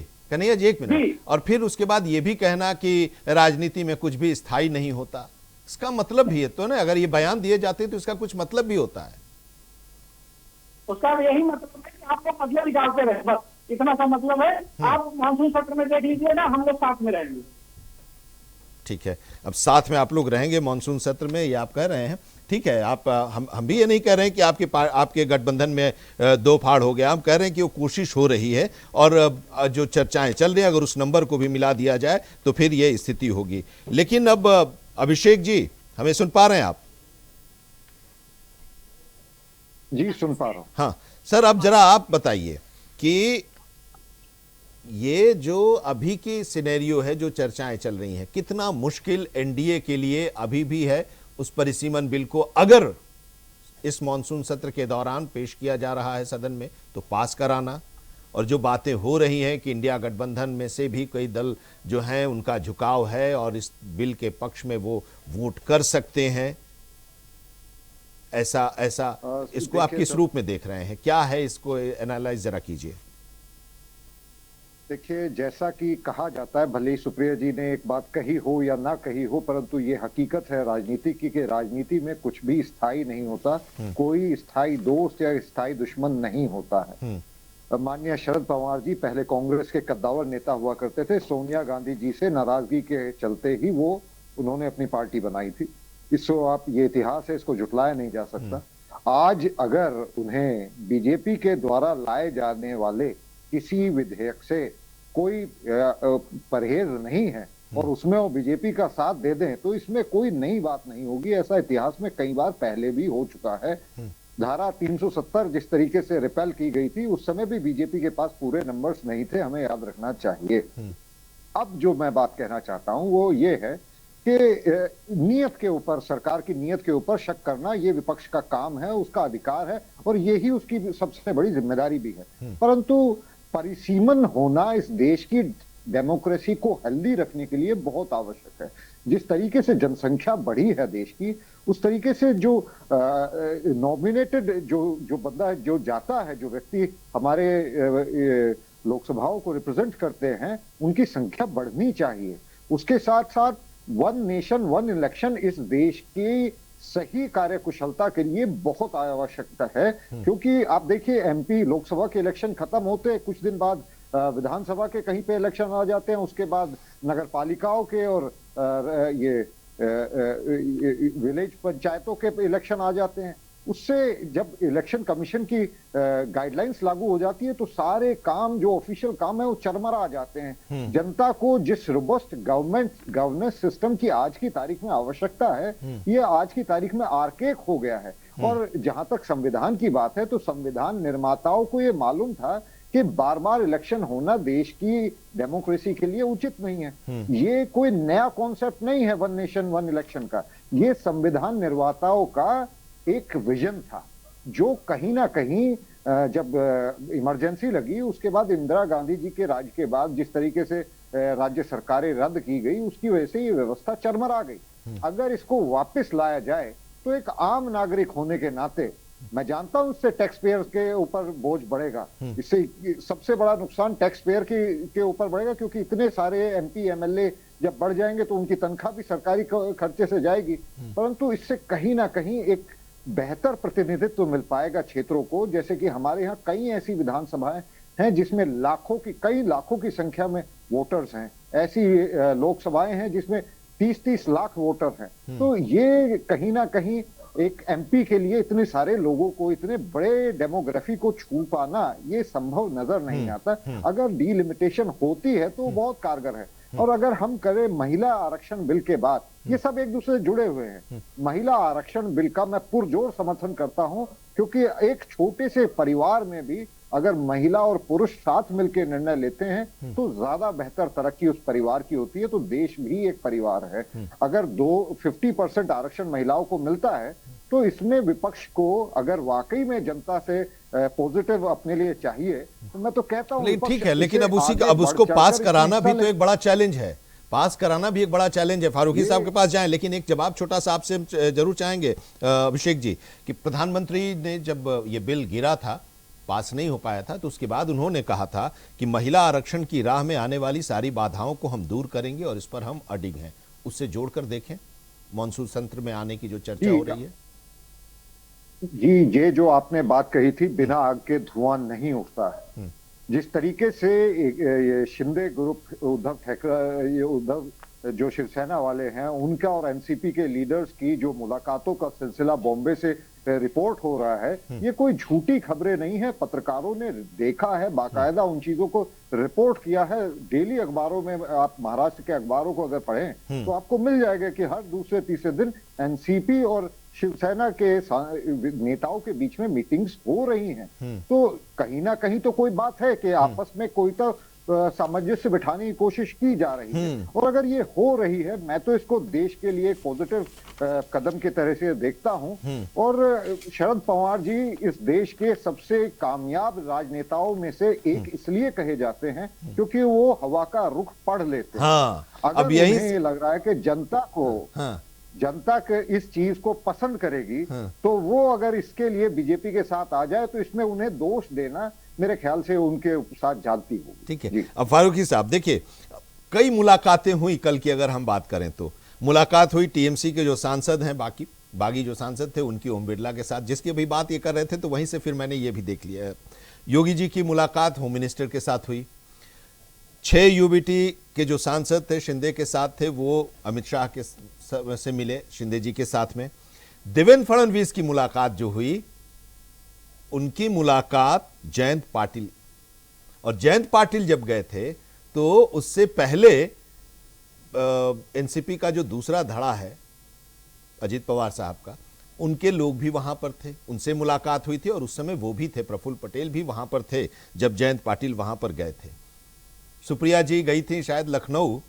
एक मिनट, और फिर उसके बाद ये भी कहना कि राजनीति में कुछ भी स्थायी नहीं होता, इसका मतलब भी है तो ना, अगर ये बयान दिए जाते तो इसका कुछ मतलब भी होता है। उसका यही मतलब है कि आपको मतलब निकालते रहे, बस इतना सा मतलब है। आप मानसून सत्र में देख लीजिए ना, हम लोग साथ में रहेंगे। ठीक है, अब साथ में आप लोग रहेंगे मानसून सत्र में, ये आप कह रहे हैं, ठीक है। आप हम भी ये नहीं कह रहे हैं कि आपके गठबंधन में दो फाड़ हो गया, हम कह रहे हैं कि वो कोशिश हो रही है और जो चर्चाएं चल रही हैं अगर उस नंबर को भी मिला दिया जाए तो फिर ये स्थिति होगी। लेकिन अब अभिषेक जी, हमें सुन पा रहे हैं आप? जी सुन पा रहा हूं। हाँ सर, अब जरा आप बताइए कि ये जो अभी की सिनेरियो है, जो चर्चाएं चल रही हैं, कितना मुश्किल एनडीए के लिए अभी भी है उस परिसीमन बिल को अगर इस मॉनसून सत्र के दौरान पेश किया जा रहा है सदन में तो पास कराना, और जो बातें हो रही हैं कि इंडिया गठबंधन में से भी कई दल जो हैं उनका झुकाव है और इस बिल के पक्ष में वो वोट कर सकते हैं, ऐसा इसको आप किस रूप में देख रहे हैं? क्या है, इसको एनालाइज जरा कीजिए। देखिए, जैसा कि कहा जाता है, भले ही सुप्रिया जी ने एक बात कही हो या ना कही हो, परंतु ये हकीकत है राजनीति की कि राजनीति में कुछ भी स्थायी नहीं होता, कोई स्थायी दोस्त या स्थायी दुश्मन नहीं होता है। माननीय शरद पवार जी पहले कांग्रेस के कद्दावर नेता हुआ करते थे, सोनिया गांधी जी से नाराजगी के चलते ही उन्होंने अपनी पार्टी बनाई थी। इसको आप, ये इतिहास है, इसको झुटलाया नहीं जा सकता। आज अगर उन्हें बीजेपी के द्वारा लाए जाने वाले किसी विधेयक से कोई परहेज नहीं है और उसमें वो बीजेपी का साथ दे दें तो इसमें कोई नई बात नहीं होगी। ऐसा इतिहास में कई बार पहले भी हो चुका है। धारा 370 जिस तरीके से रिपेल की गई थी, उस समय भी बीजेपी के पास पूरे नंबर्स नहीं थे, हमें याद रखना चाहिए। अब जो मैं बात कहना चाहता हूं वो ये है कि नीयत के ऊपर, सरकार की नीयत के ऊपर शक करना ये विपक्ष का काम है, उसका अधिकार है और यही उसकी सबसे बड़ी जिम्मेदारी भी है। परंतु परिसीमन होना इस देश की डेमोक्रेसी को हेल्दी रखने के लिए बहुत आवश्यक है। जिस तरीके से जनसंख्या बढ़ी है देश की, उस तरीके से जो नॉमिनेटेड जो बंदा जो जाता है, जो व्यक्ति हमारे लोकसभाओं को रिप्रेजेंट करते हैं, उनकी संख्या बढ़नी चाहिए। उसके साथ साथ वन नेशन वन इलेक्शन इस देश की सही कार्यकुशलता के लिए बहुत आवश्यकता है, क्योंकि आप देखिए एमपी लोकसभा के इलेक्शन खत्म होते कुछ दिन बाद विधानसभा के कहीं पे इलेक्शन आ जाते हैं, उसके बाद नगर पालिकाओं के और ये विलेज पंचायतों के इलेक्शन आ जाते हैं। उससे जब इलेक्शन कमीशन की गाइडलाइंस लागू हो जाती है तो सारे काम जो ऑफिशियल काम है वो चरमरा जाते हैं। जनता को जिस रोबस्ट गवर्नेंस सिस्टम की आज की तारीख में आवश्यकता है, ये आज की तारीख में आर्केक हो गया है। और जहां तक संविधान की बात है तो संविधान निर्माताओं को ये मालूम था कि बार बार इलेक्शन होना देश की डेमोक्रेसी के लिए उचित नहीं है। ये कोई नया कॉन्सेप्ट नहीं है वन नेशन वन इलेक्शन का, ये संविधान निर्माताओं का एक विजन था जो कहीं ना कहीं जब इमरजेंसी लगी उसके बाद इंदिरा गांधी जी के राज के बाद जिस तरीके से राज्य सरकारें रद्द की गई उसकी वजह से ये व्यवस्था चरमरा गई। अगर इसको वापस लाया जाए तो एक आम नागरिक होने के नाते मैं जानता हूं इससे टैक्स पेयर के ऊपर बोझ बढ़ेगा, इससे सबसे बड़ा नुकसान टैक्स पेयर के ऊपर बढ़ेगा, क्योंकि इतने सारे एमपी एमएलए जब बढ़ जाएंगे तो उनकी तनख्वाह भी सरकारी खर्चे से जाएगी। परंतु इससे कहीं ना कहीं एक बेहतर प्रतिनिधित्व मिल पाएगा क्षेत्रों को। जैसे कि हमारे यहाँ कई ऐसी विधानसभाएं हैं जिसमें कई लाखों की संख्या में वोटर्स हैं, ऐसी लोकसभाएं हैं जिसमें 30-30 लाख वोटर हैं। तो ये कहीं ना कहीं एक एमपी के लिए इतने सारे लोगों को, इतने बड़े डेमोग्राफी को छू पाना ये संभव नजर नहीं आता। अगर डीलिमिटेशन होती है तो बहुत कारगर है। और अगर हम करें महिला आरक्षण बिल के बाद, ये सब एक दूसरे से जुड़े हुए हैं। महिला आरक्षण बिल का मैं पुरजोर समर्थन करता हूं, क्योंकि एक छोटे से परिवार में भी अगर महिला और पुरुष साथ मिलकर निर्णय लेते हैं तो ज्यादा बेहतर तरक्की उस परिवार की होती है। तो देश भी एक परिवार है। अगर 50% आरक्षण महिलाओं को मिलता है तो इसमें विपक्ष को अगर वाकई में जनता से पॉजिटिव अपने लिए चाहिए तो मैं तो कहता हूं लेकिन ठीक है, लेकिन अब उसको पास कराना भी तो एक बड़ा चैलेंज है। पास कराना भी एक बड़ा चैलेंज है। फारूकी साहब के पास जाएं, लेकिन एक जवाब छोटा सा आपसे जरूर चाहेंगे अभिषेक जी, कि प्रधानमंत्री ने जब ये बिल गिरा था, पास नहीं हो पाया था, तो उसके बाद उन्होंने कहा था कि महिला आरक्षण की राह में आने वाली सारी बाधाओं को हम दूर करेंगे और इस पर हम अडिग हैं। उससे जोड़कर देखें मॉनसून सत्र में आने की जो चर्चा हो रही है। जी, ये जो आपने बात कही थी, बिना आग के धुआं नहीं उठता है। जिस तरीके से ये शिंदे ग्रुप, उद्धव ठाकरे, ये उद्धव जो शिवसेना वाले हैं, उनका और एनसीपी के लीडर्स की जो मुलाकातों का सिलसिला बॉम्बे से रिपोर्ट हो रहा है, ये कोई झूठी खबरें नहीं है। पत्रकारों ने देखा है, बाकायदा उन चीजों को रिपोर्ट किया है। डेली अखबारों में, आप महाराष्ट्र के अखबारों को अगर पढ़ें तो आपको मिल जाएगा कि हर दूसरे तीसरे दिन एनसीपी और शिवसेना के नेताओं के बीच में मीटिंग्स हो रही हैं। तो कहीं ना कहीं तो कोई बात है कि आपस में कोई तो सामंजस्य बिठाने की कोशिश की जा रही है। और अगर ये हो रही है, मैं तो इसको देश के लिए एक पॉजिटिव कदम की तरह से देखता हूं। और शरद पवार जी इस देश के सबसे कामयाब राजनेताओं में से एक इसलिए कहे जाते हैं क्योंकि वो हवा का रुख पढ़ लेते हैं। अगर उन्हें लग रहा है कि जनता के इस चीज को पसंद करेगी तो वो अगर इसके लिए बीजेपी के साथ आ जाए तो इसमें उन्हें दोष देना मेरे ख्याल से उनके साथ जानती होगी। ठीक है। अब फारूकी साहब देखिए, कई मुलाकातें हुई कल की अगर हम बात करें तो मुलाकात हुई टीएमसी के जो सांसद हैं, बागी जो सांसद थे उनकी, ओम बिरला के साथ, जिसकी अभी बात ये कर रहे थे, तो वहीं से फिर मैंने ये भी देख लिया है। योगी जी की मुलाकात होम मिनिस्टर के साथ हुई। 6 यूबीटी के जो सांसद थे शिंदे के साथ थे, वो अमित शाह के से मिले शिंदे जी के साथ में। देवेंद्र फडणवीस की मुलाकात जो हुई, उनकी मुलाकात जयंत पाटिल, और जयंत पाटिल जब गए थे तो उससे पहले एनसीपी का जो दूसरा धड़ा है अजित पवार साहब का, उनके लोग भी वहां पर थे, उनसे मुलाकात हुई थी। और उस समय वो भी थे, प्रफुल्ल पटेल भी वहां पर थे जब जयंत पाटिल वहां पर गए थे। सुप्रिया जी गई थी शायद Lucknow,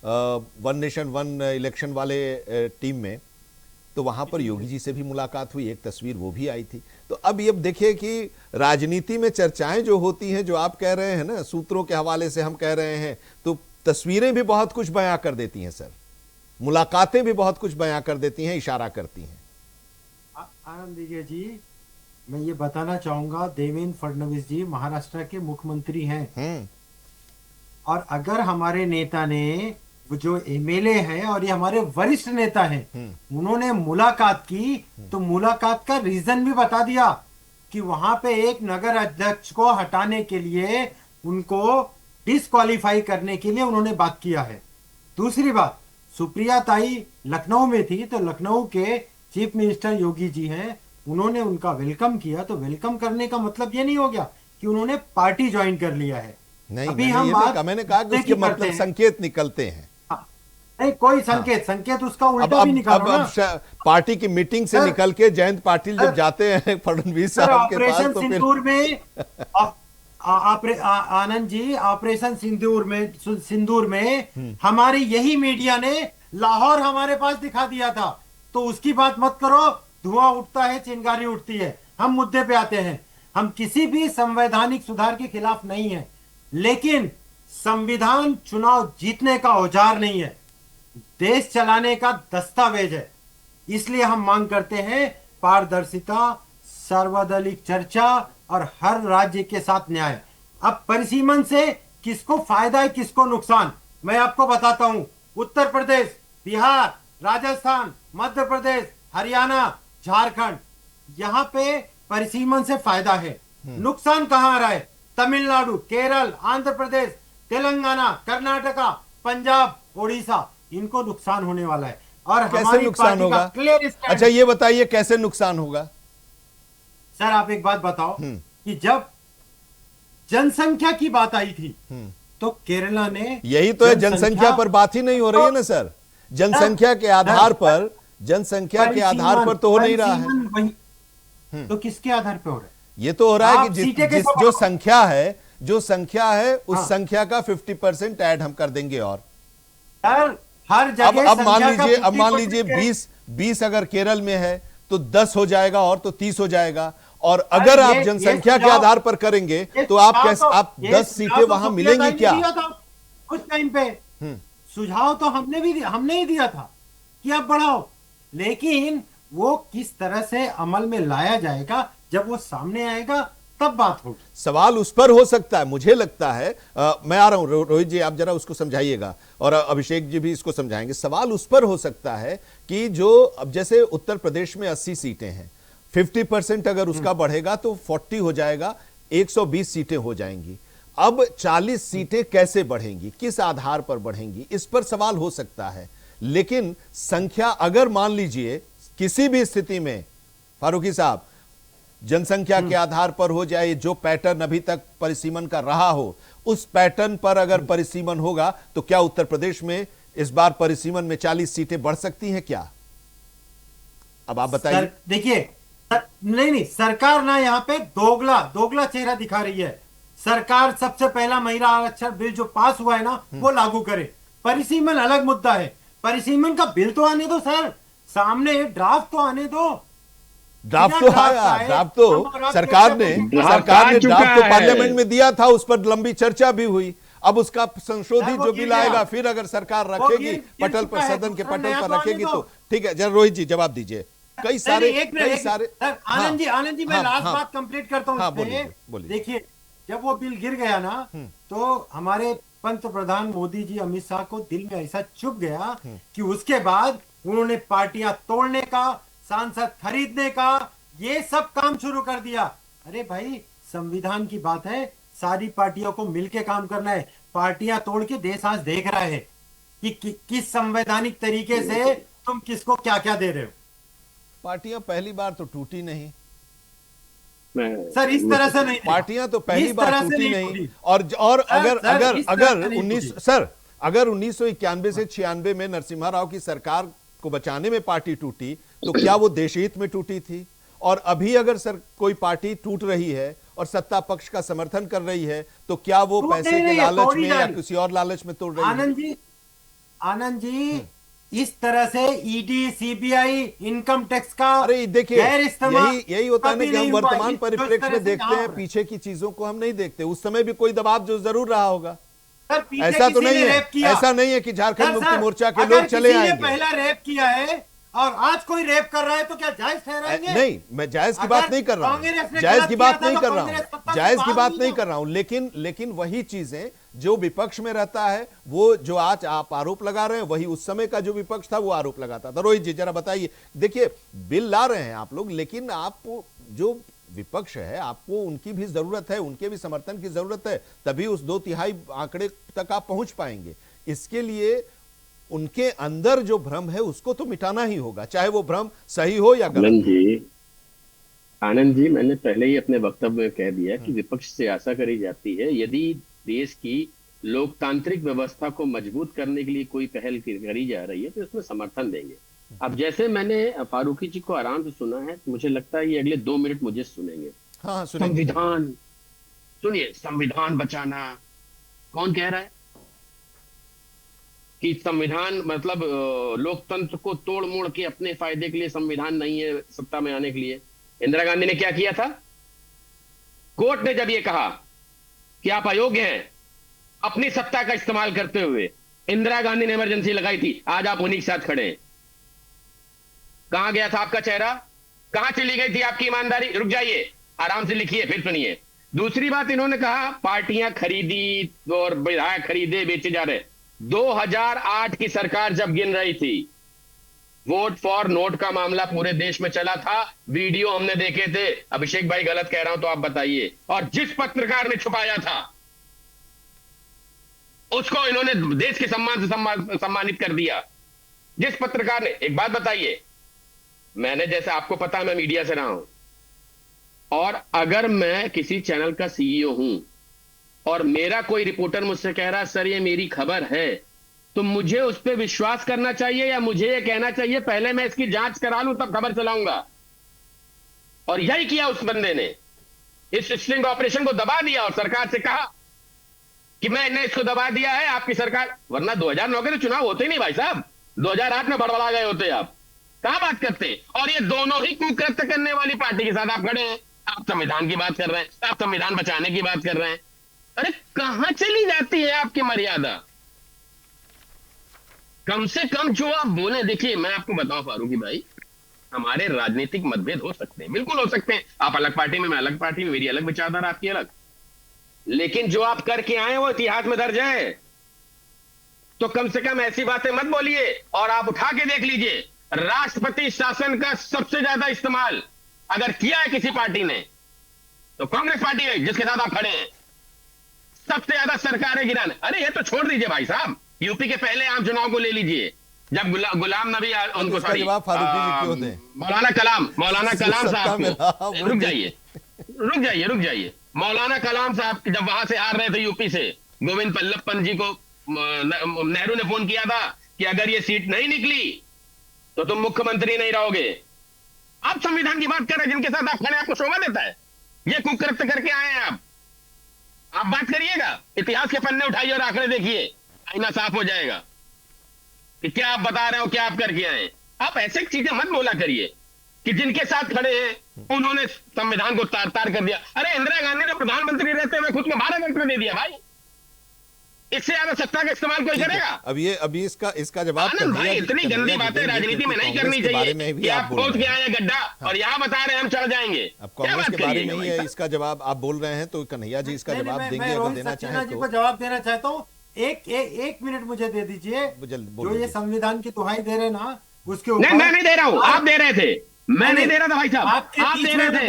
one nation one election वाले टीम में, तो वहां पर योगी जी से भी मुलाकात हुई, एक तस्वीर वो भी आई थी। तो अब ये देखिए कि राजनीति में चर्चाएं जो होती हैं, जो आप कह रहे हैं ना, सूत्रों के हवाले से हम कह रहे हैं, तो तस्वीरें भी बहुत कुछ बयां कर देती हैं सर, मुलाकातें भी बहुत कुछ बयां कर देती हैं, इशारा करती हैं। आनंद दीजिए जी, मैं ये बताना चाहूंगा, देवेंद्र फडणवीस जी महाराष्ट्र के मुख्यमंत्री हैं, और अगर हमारे नेता ने, जो एमएलए हैं और ये हमारे वरिष्ठ नेता हैं, उन्होंने मुलाकात की तो मुलाकात का रीजन भी बता दिया कि वहां पे एक नगर अध्यक्ष को हटाने के लिए, उनको डिस्क्वालीफाई करने के लिए उन्होंने बात किया है। दूसरी बात, सुप्रिया ताई लखनऊ में थी तो लखनऊ के चीफ मिनिस्टर योगी जी हैं, उन्होंने उनका वेलकम किया। तो वेलकम करने का मतलब ये नहीं हो गया कि उन्होंने पार्टी ज्वाइन कर लिया है। नहीं, मैंने कहा कि उसके मतलब संकेत निकलते हैं। नहीं, कोई संकेत उसका उल्टा भी निकालो ना। अब पार्टी की मीटिंग से निकल के जयंत पाटिल जब जाते हैं फडणवीस साहब के पास, तो सिंदूर में आनंद जी, ऑपरेशन सिंदूर में हमारी यही मीडिया ने लाहौर हमारे पास दिखा दिया था। तो उसकी बात मत करो, धुआं उठता है, चिंगारी उठती है। हम मुद्दे पे आते हैं। हम किसी भी संवैधानिक सुधार के खिलाफ नहीं है, लेकिन संविधान चुनाव जीतने का औजार नहीं है, देश चलाने का दस्तावेज है। इसलिए हम मांग करते हैं पारदर्शिता, सर्वदलीय चर्चा और हर राज्य के साथ न्याय। अब परिसीमन से किसको फायदा है, किसको नुकसान, मैं आपको बताता हूं। उत्तर प्रदेश, बिहार, राजस्थान, मध्य प्रदेश, हरियाणा, झारखंड, यहां पे परिसीमन से फायदा है। नुकसान कहां आ रहा है? तमिलनाडु, केरल, आंध्र प्रदेश, तेलंगाना, कर्नाटका, पंजाब, ओडिशा, इनको नुकसान होने वाला है। और कैसे हमारी नुकसान पार्टी होगा? का क्लियर स्टैंड। अच्छा ये बताइए कैसे नुकसान होगा? सर आप एक बात बताओ कि जब जनसंख्या की बात आई थी तो केरला ने, यही तो है, जनसंख्या पर बात ही नहीं हो रही है ना सर। जनसंख्या के आधार पर, जनसंख्या के आधार पर तो हो नहीं रहा है। तो किसके आधार पर हो रहा है? ये तो हो रहा है आप कि सीटें के जिस सवाल- जो संख्या है उस हाँ। संख्या का 50% ऐड हम कर देंगे। और सर हर अब जगह अब मान संख्या का लीजिए, अब मान 50% लीजिए है। 20 अगर केरल में है तो 10 हो जाएगा और तो 30 हो जाएगा। और अगर आप ये जनसंख्या के सुझाव- आधार पर करेंगे ये तो आप सुझाव कैसे, तो- आप ये 10 सुझाव सीटें तो वहां सुप्रिया मिलेंगी ताई ने क्या? दिया था कुछ टाइम पे। सुझाव तो हमने ही दिया था कि आप बढ़ाओ, लेकिन वो किस तरह से अमल में लाया जाएगा जब वो सामने आएगा तब बात होगी। सवाल उस पर हो सकता है, मुझे लगता है। मैं आ रहा हूं रोहित जी, आप जरा उसको समझाइएगा और अभिषेक जी भी इसको समझाएंगे। सवाल उस पर हो सकता है कि जो अब जैसे उत्तर प्रदेश में 80 सीटें हैं, 50% अगर उसका बढ़ेगा तो 40 हो जाएगा, 120 सीटें हो जाएंगी। अब 40 सीटें कैसे बढ़ेंगी, किस आधार पर बढ़ेंगी, इस पर सवाल हो सकता है। लेकिन संख्या अगर मान लीजिए किसी भी स्थिति में फारूकी साहब जनसंख्या के आधार पर हो जाए, जो पैटर्न अभी तक परिसीमन का रहा हो उस पैटर्न पर अगर परिसीमन होगा तो क्या उत्तर प्रदेश में इस बार परिसीमन में 40 सीटें बढ़ सकती हैं क्या? अब आप बताइए। देखिए नहीं, सरकार ना यहाँ पे दोगला चेहरा दिखा रही है। सरकार सबसे पहला महिला आरक्षण बिल जो पास हुआ है ना वो लागू करे। परिसीमन अलग मुद्दा है, परिसीमन का बिल तो आने दो सर, सामने ड्राफ्ट तो आने दो। ड्राफ्ट तो आया, ड्राफ्ट तो सरकार ने ड्राफ्ट तो पार्लियामेंट में दिया था, उस पर लंबी चर्चा भी हुई। अब उसका संशोधित जो बिल आएगा फिर अगर सरकार रखेगी पटल पर, सदन के पटल पर रखेगी तो ठीक है। जरा रोहित जी जवाब दीजिए। कई सारे आनंद जी मैं लास्ट बात कंप्लीट करता हूँ। बोलिए। देखिए जब वो बिल गिर गया ना तो हमारे पंतप्रधान मोदी जी अमित शाह को दिल में ऐसा चुभ गया कि उसके बाद उन्होंने पार्टियां तोड़ने का, सांसद खरीदने का, ये सब काम शुरू कर दिया। अरे भाई संविधान की बात है, सारी पार्टियों को मिलके काम करना है। पार्टियां तोड़ के देश आज देख रहा है कि किस संवैधानिक तरीके से तुम किसको क्या क्या दे रहे हो। पार्टियां पहली बार तो टूटी नहीं सर, इस तरह से नहीं, पार्टियां तो पहली बार टूटी नहीं। और अगर 1991 से 96 में नरसिम्हा राव की सरकार को बचाने में पार्टी टूटी तो क्या वो देशहित में टूटी थी? और अभी अगर कोई पार्टी टूट रही है और सत्ता पक्ष का समर्थन कर रही है तो क्या वो पैसे के लालच में या किसी और लालच में तोड़ रही है? आनंद जी इस तरह से ईडी, सीबीआई, इनकम टैक्स का, अरे देखिए यही होता है ना कि हम वर्तमान परिप्रेक्ष्य में देखते हैं, पीछे की चीजों को हम नहीं देखते। उस समय भी कोई दबाव जो जरूर रहा होगा। ऐसा तो नहीं है, ऐसा नहीं है कि झारखंड मुक्ति मोर्चा के लोग चले आएंगे। पहला रेप किया है और आज कोई रेप कर रहा है तो क्या जायज ठहराएंगे? नहीं, मैं जायज की बात नहीं कर रहा हूं, जायज की बात नहीं कर रहा हूं, जायज की बात नहीं कर रहा हूं। लेकिन वही चीजें जो विपक्ष में रहता है, वो जो आज आप आरोप लगा रहे हैं, वही उस समय का जो विपक्ष था वो आरोप लगाता था। रोहित जी जरा बताइए। देखिए बिल ला रहे हैं आप लोग, लेकिन आप जो विपक्ष है आपको उनकी भी जरूरत है, उनके भी समर्थन की जरूरत है, तभी उस 2/3 आंकड़े तक आप पहुंच पाएंगे। इसके लिए उनके अंदर जो भ्रम है उसको तो मिटाना ही होगा, चाहे वो भ्रम सही हो या गलत। आनंद जी मैंने पहले ही अपने वक्तव्य में कह दिया कि विपक्ष से आशा करी जाती है यदि देश की लोकतांत्रिक व्यवस्था को मजबूत करने के लिए कोई पहल करी जा रही है तो इसमें समर्थन देंगे। अब जैसे मैंने फारूकी जी को आराम से सुना है, मुझे लगता है ये अगले 2 मिनट मुझे सुनेंगे। हाँ, संविधान सुनिए, संविधान बचाना कौन कह रहा है कि संविधान मतलब लोकतंत्र को तोड़ मोड़ के अपने फायदे के लिए संविधान नहीं है सत्ता में आने के लिए। इंदिरा गांधी ने क्या किया था? कोर्ट ने जब ये कहा कि आप अयोग्य हैं, अपनी सत्ता का इस्तेमाल करते हुए इंदिरा गांधी ने इमरजेंसी लगाई थी। आज आप उन्हीं के साथ खड़े हैं। कहां गया था आपका चेहरा? कहां चली गई थी आपकी ईमानदारी? रुक जाइए, आराम से लिखिए, फिर सुनिए। दूसरी बात इन्होंने कहा पार्टियां खरीदी और विधायक खरीदे बेचे जा रहे। 2008 की सरकार जब गिन रही थी, वोट फॉर नोट का मामला पूरे देश में चला था, वीडियो हमने देखे थे। अभिषेक भाई गलत कह रहा हूं तो आप बताइए। और जिस पत्रकार ने छुपाया था उसको इन्होंने देश के सम्मान से सम्मानित कर दिया। जिस पत्रकार ने, एक बात बताइए, मैंने जैसे आपको पता है मैं मीडिया से रहा हूं, और अगर मैं किसी चैनल का सीईओ हूं और मेरा कोई रिपोर्टर मुझसे कह रहा है सर ये मेरी खबर है, तो मुझे उस पर विश्वास करना चाहिए या मुझे ये कहना चाहिए पहले मैं इसकी जांच करा लूं तब खबर चलाऊंगा? और यही किया उस बंदे ने, इस स्टिंग ऑपरेशन को दबा दिया और सरकार से कहा कि मैंने इसको दबा दिया है आपकी सरकार। वरना 2009 के तो चुनाव होते ही नहीं भाई साहब, 2008 में बड़बड़ा गए होते आप, कहां बात करते। और ये दोनों ही कुकृत्य करने वाली पार्टी के साथ आप खड़े हैं। आप संविधान की बात कर रहे हैं, आप संविधान बचाने की बात कर रहे हैं। अरे कहां चली जाती है आपकी मर्यादा? कम से कम जो आप बोले, देखिए मैं आपको बताऊं फारूकी भाई, हमारे राजनीतिक मतभेद हो सकते हैं, बिल्कुल हो सकते हैं। आप अलग पार्टी में, मैं अलग पार्टी में, मेरी अलग विचारधारा, आपकी अलग, लेकिन जो आप करके आए वो इतिहास में दर्ज है। तो कम से कम ऐसी बातें मत बोलिए। और आप उठा के देख लीजिए, राष्ट्रपति शासन का सबसे ज्यादा इस्तेमाल अगर किया है किसी पार्टी ने तो कांग्रेस पार्टी है, जिसके साथ आप खड़े हैं। सबसे ज्यादा सरकारें गिराने, अरे ये तो छोड़ दीजिए भाई साहब, यूपी के पहले आम चुनाव को ले लीजिए, जब गुलाम नबी उनको, सॉरी, मौलाना कलाम साहब को, रुक जाइए, मौलाना कलाम साहब जब वहां से हार रहे थे यूपी से, गोविंद बल्लभ पंत जी को नेहरू ने फोन किया था कि अगर ये सीट नहीं निकली तो तुम मुख्यमंत्री नहीं रहोगे। आप संविधान की बात कर रहे हैं, जिनके साथ आप खड़े, आपको शोभा देता है? ये कुकृत्य करके आए हैं आप बात करिएगा, इतिहास के पन्ने उठाइए और आंकड़े देखिए, आईना साफ हो जाएगा कि क्या आप बता रहे हो, क्या आप करके आए। आप ऐसे चीजें मत बोला करिए कि जिनके साथ खड़े हैं उन्होंने संविधान को तार तार कर दिया। अरे इंदिरा गांधी ने प्रधानमंत्री रहते हुए खुद को 12 घंटे दे दिया भाई, इससे ज्यादा सत्ता का इस्तेमाल कोई करेगा? अभी इसका जवाब भाई, इतनी गंदी बातें राजनीति में नहीं करनी चाहिए कि आप पहुंच के आए गड्ढा और यहाँ बता रहे हैं हम चढ़ जाएंगे। अब कांग्रेस के बारे में ही है इसका जवाब आप बोल रहे हैं, तो कन्हैया जी इसका जवाब देंगे अगर देना चाहें तो। जवाब देना चाहता हूँ, एक मिनट मुझे दे दीजिए। जो ये संविधान की दुहाई दे रहे ना, उसके ऊपर मैं नहीं दे रहा हूँ, आप दे रहे थे, मैं नहीं दे रहा था भाई साहब, आप दे रहे थे।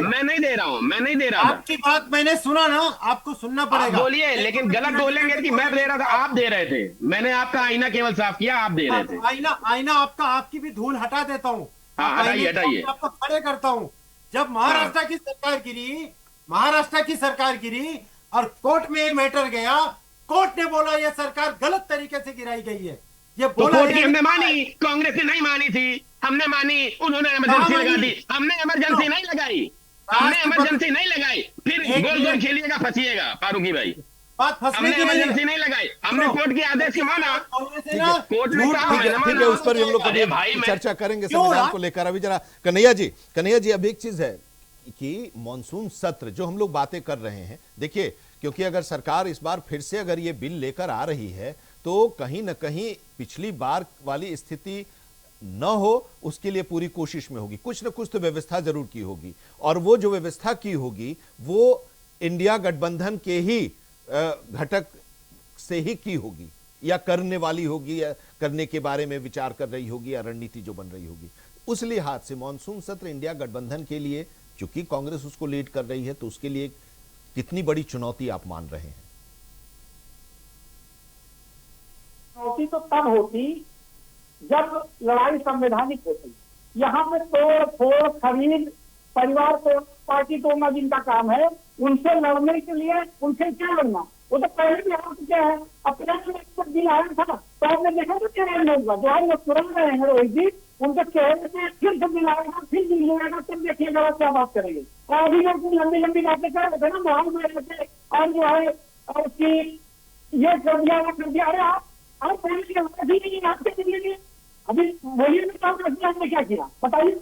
मैं नहीं दे रहा हूँ, मैं नहीं दे रहा था। आपकी बात मैंने सुना ना, आपको सुनना पड़ेगा। बोलिए, लेकिन गलत बोलेंगे कि मैं दे रहा था, आप दे रहे थे। मैंने आपका आईना केवल साफ किया, आप दे रहे थे। आईना आपकी भी धूल हटा देता हूँ, हटाइए, आपको खड़े करता हूँ। जब महाराष्ट्र की सरकार गिरी और कोर्ट में ये मैटर गया, कोर्ट ने बोला ये सरकार गलत तरीके से गिराई गई है। ये बोला हमने मानी, कांग्रेस ने नहीं मानी थी, हमने मानी, उन्होंने इमरजेंसी लगा दी, हमने इमरजेंसी नहीं लगाई, फिर गोल गोल खेलिएगा, फंसिएगा फारूकी भाई। हमने इमरजेंसी नहीं लगाई, हमने कोर्ट के आदेश को माना, कोर्ट ने कहा ठीक है, उस पर हम लोग कभी चर्चा करेंगे संविधान को लेकर। अभी जरा कन्हैया जी अब एक चीज है कि मॉनसून सत्र जो हम लोग बातें कर रहे हैं, देखिए, क्योंकि अगर सरकार इस बार फिर से अगर ये बिल लेकर आ रही है तो कहीं ना कहीं पिछली बार वाली स्थिति न हो, उसके लिए पूरी कोशिश में होगी, कुछ न कुछ तो व्यवस्था जरूर की होगी। और वो जो व्यवस्था की होगी वो इंडिया गठबंधन के ही घटक से ही की होगी, या करने वाली होगी, या करने के बारे में विचार कर रही होगी, या रणनीति जो बन रही होगी। उस लिहाज से मॉनसून सत्र इंडिया गठबंधन के लिए, चूंकि कांग्रेस उसको लीड कर रही है, तो उसके लिए कितनी बड़ी चुनौती आप मान रहे हैं? चुनौती तो तब होती जब लड़ाई संवैधानिक होती। यहाँ पे तोड़ फोड़ खरीद, परिवार को पार्टी तोड़ना जिनका काम है, उनसे लड़ने के लिए उनसे क्या लड़ना? वो तो पहले भी हार चुके हैं। अप्रैल में एक दिन आया था तो आपने देखा तो क्या होगा, जो हम लोग तुरंत रहे हैं रोहित जी, उनके चेहरे से फिर से मिलाएगा, फिर मिलेगा, तब देखिएगा क्या बात करेंगे। और अभी लोग लंबी लंबी बातें कर रहे थे ना, माहौल में रहते, और जो है उसकी ये कर दिया, वो कर दिया। अरे आप पहले अभी नहीं, आपके लिए अभी बोलिए में काम ने क्या किया बताइए।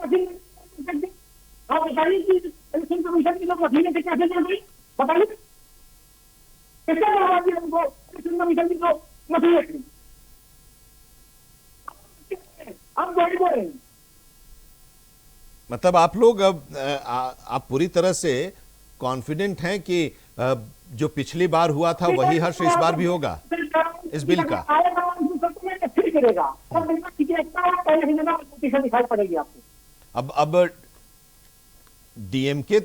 आप बताइए कि इलेक्शन कमीशन के लोग वकील से कैसे चल रही, बताइए किसने करवा दिया उनको इलेक्शन कमीशन की लोग वकील। अब बोले मतलब आप लोग अब आप पूरी तरह से कॉन्फिडेंट हैं कि जो पिछली बार हुआ था वही हर्ष इस बार भी होगा इस बिल का? दिखाई पड़ेगी आपको। अब डीएमके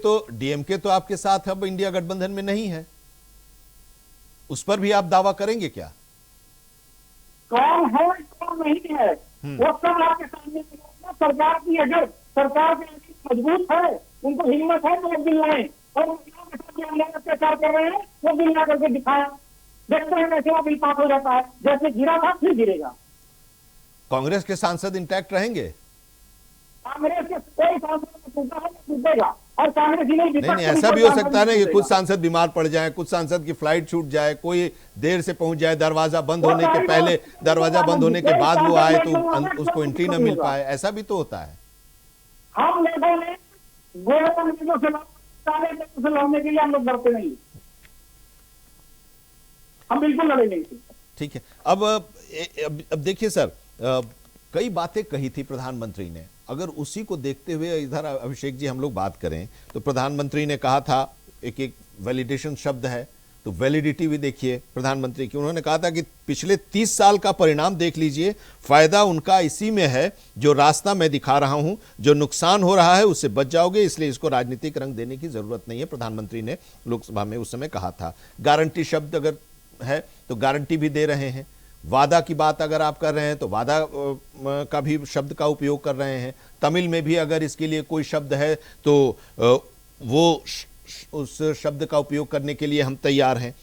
तो आपके साथ अब इंडिया गठबंधन में नहीं है, उस पर भी आप दावा करेंगे क्या? कौन है कौन नहीं है वो सब आपके सामने है। सरकार की अगर सरकार की मजबूत है, उनको हिम्मत है तो वो बिल लाए, और महिलाओं के साथ जो लोग अत्याचार कर रहे हैं वो बिल ला करके दिखाया। देखते हैं कैसे वो बिल पास हो जाता है, जैसे गिरा था फिर गिरेगा। कांग्रेस के सांसद इंटैक्ट रहेंगे? कांग्रेस के कोई सांसद टूटा है टूटेगा, और कांग्रेस ही नहीं, ऐसा भी हो सकता है ना कि कुछ सांसद बीमार पड़ जाएं, कुछ सांसद की फ्लाइट छूट जाए, कोई देर से पहुंच जाए, दरवाजा बंद होने के पहले, दरवाजा बंद होने के बाद वो आए तो उसको एंट्री न मिल पाए, ऐसा भी तो होता है। हम लोगों ने से लड़ने के लिए हम लोग डरते नहीं, हम बिल्कुल लड़ेंगे। ठीक है, अब देखिए सर, कई बातें कही थी प्रधानमंत्री ने, अगर उसी को देखते हुए इधर अभिषेक जी हम लोग बात करें तो प्रधानमंत्री ने कहा था, एक वैलिडेशन शब्द है, तो वैलिडिटी भी देखिए प्रधानमंत्री की। उन्होंने कहा था कि पिछले 30 साल का परिणाम देख लीजिए, फायदा उनका इसी में है जो रास्ता मैं दिखा रहा हूं, जो नुकसान हो रहा है उससे बच जाओगे, इसलिए इसको राजनीतिक रंग देने की जरूरत नहीं है, प्रधानमंत्री ने लोकसभा में उस समय कहा था। गारंटी शब्द अगर है तो गारंटी भी दे रहे हैं, वादा की बात अगर आप कर रहे हैं तो वादा का भी शब्द का उपयोग कर रहे हैं, तमिल में भी अगर इसके लिए कोई शब्द है तो वो उस शब्द का उपयोग करने के लिए हम तैयार हैं।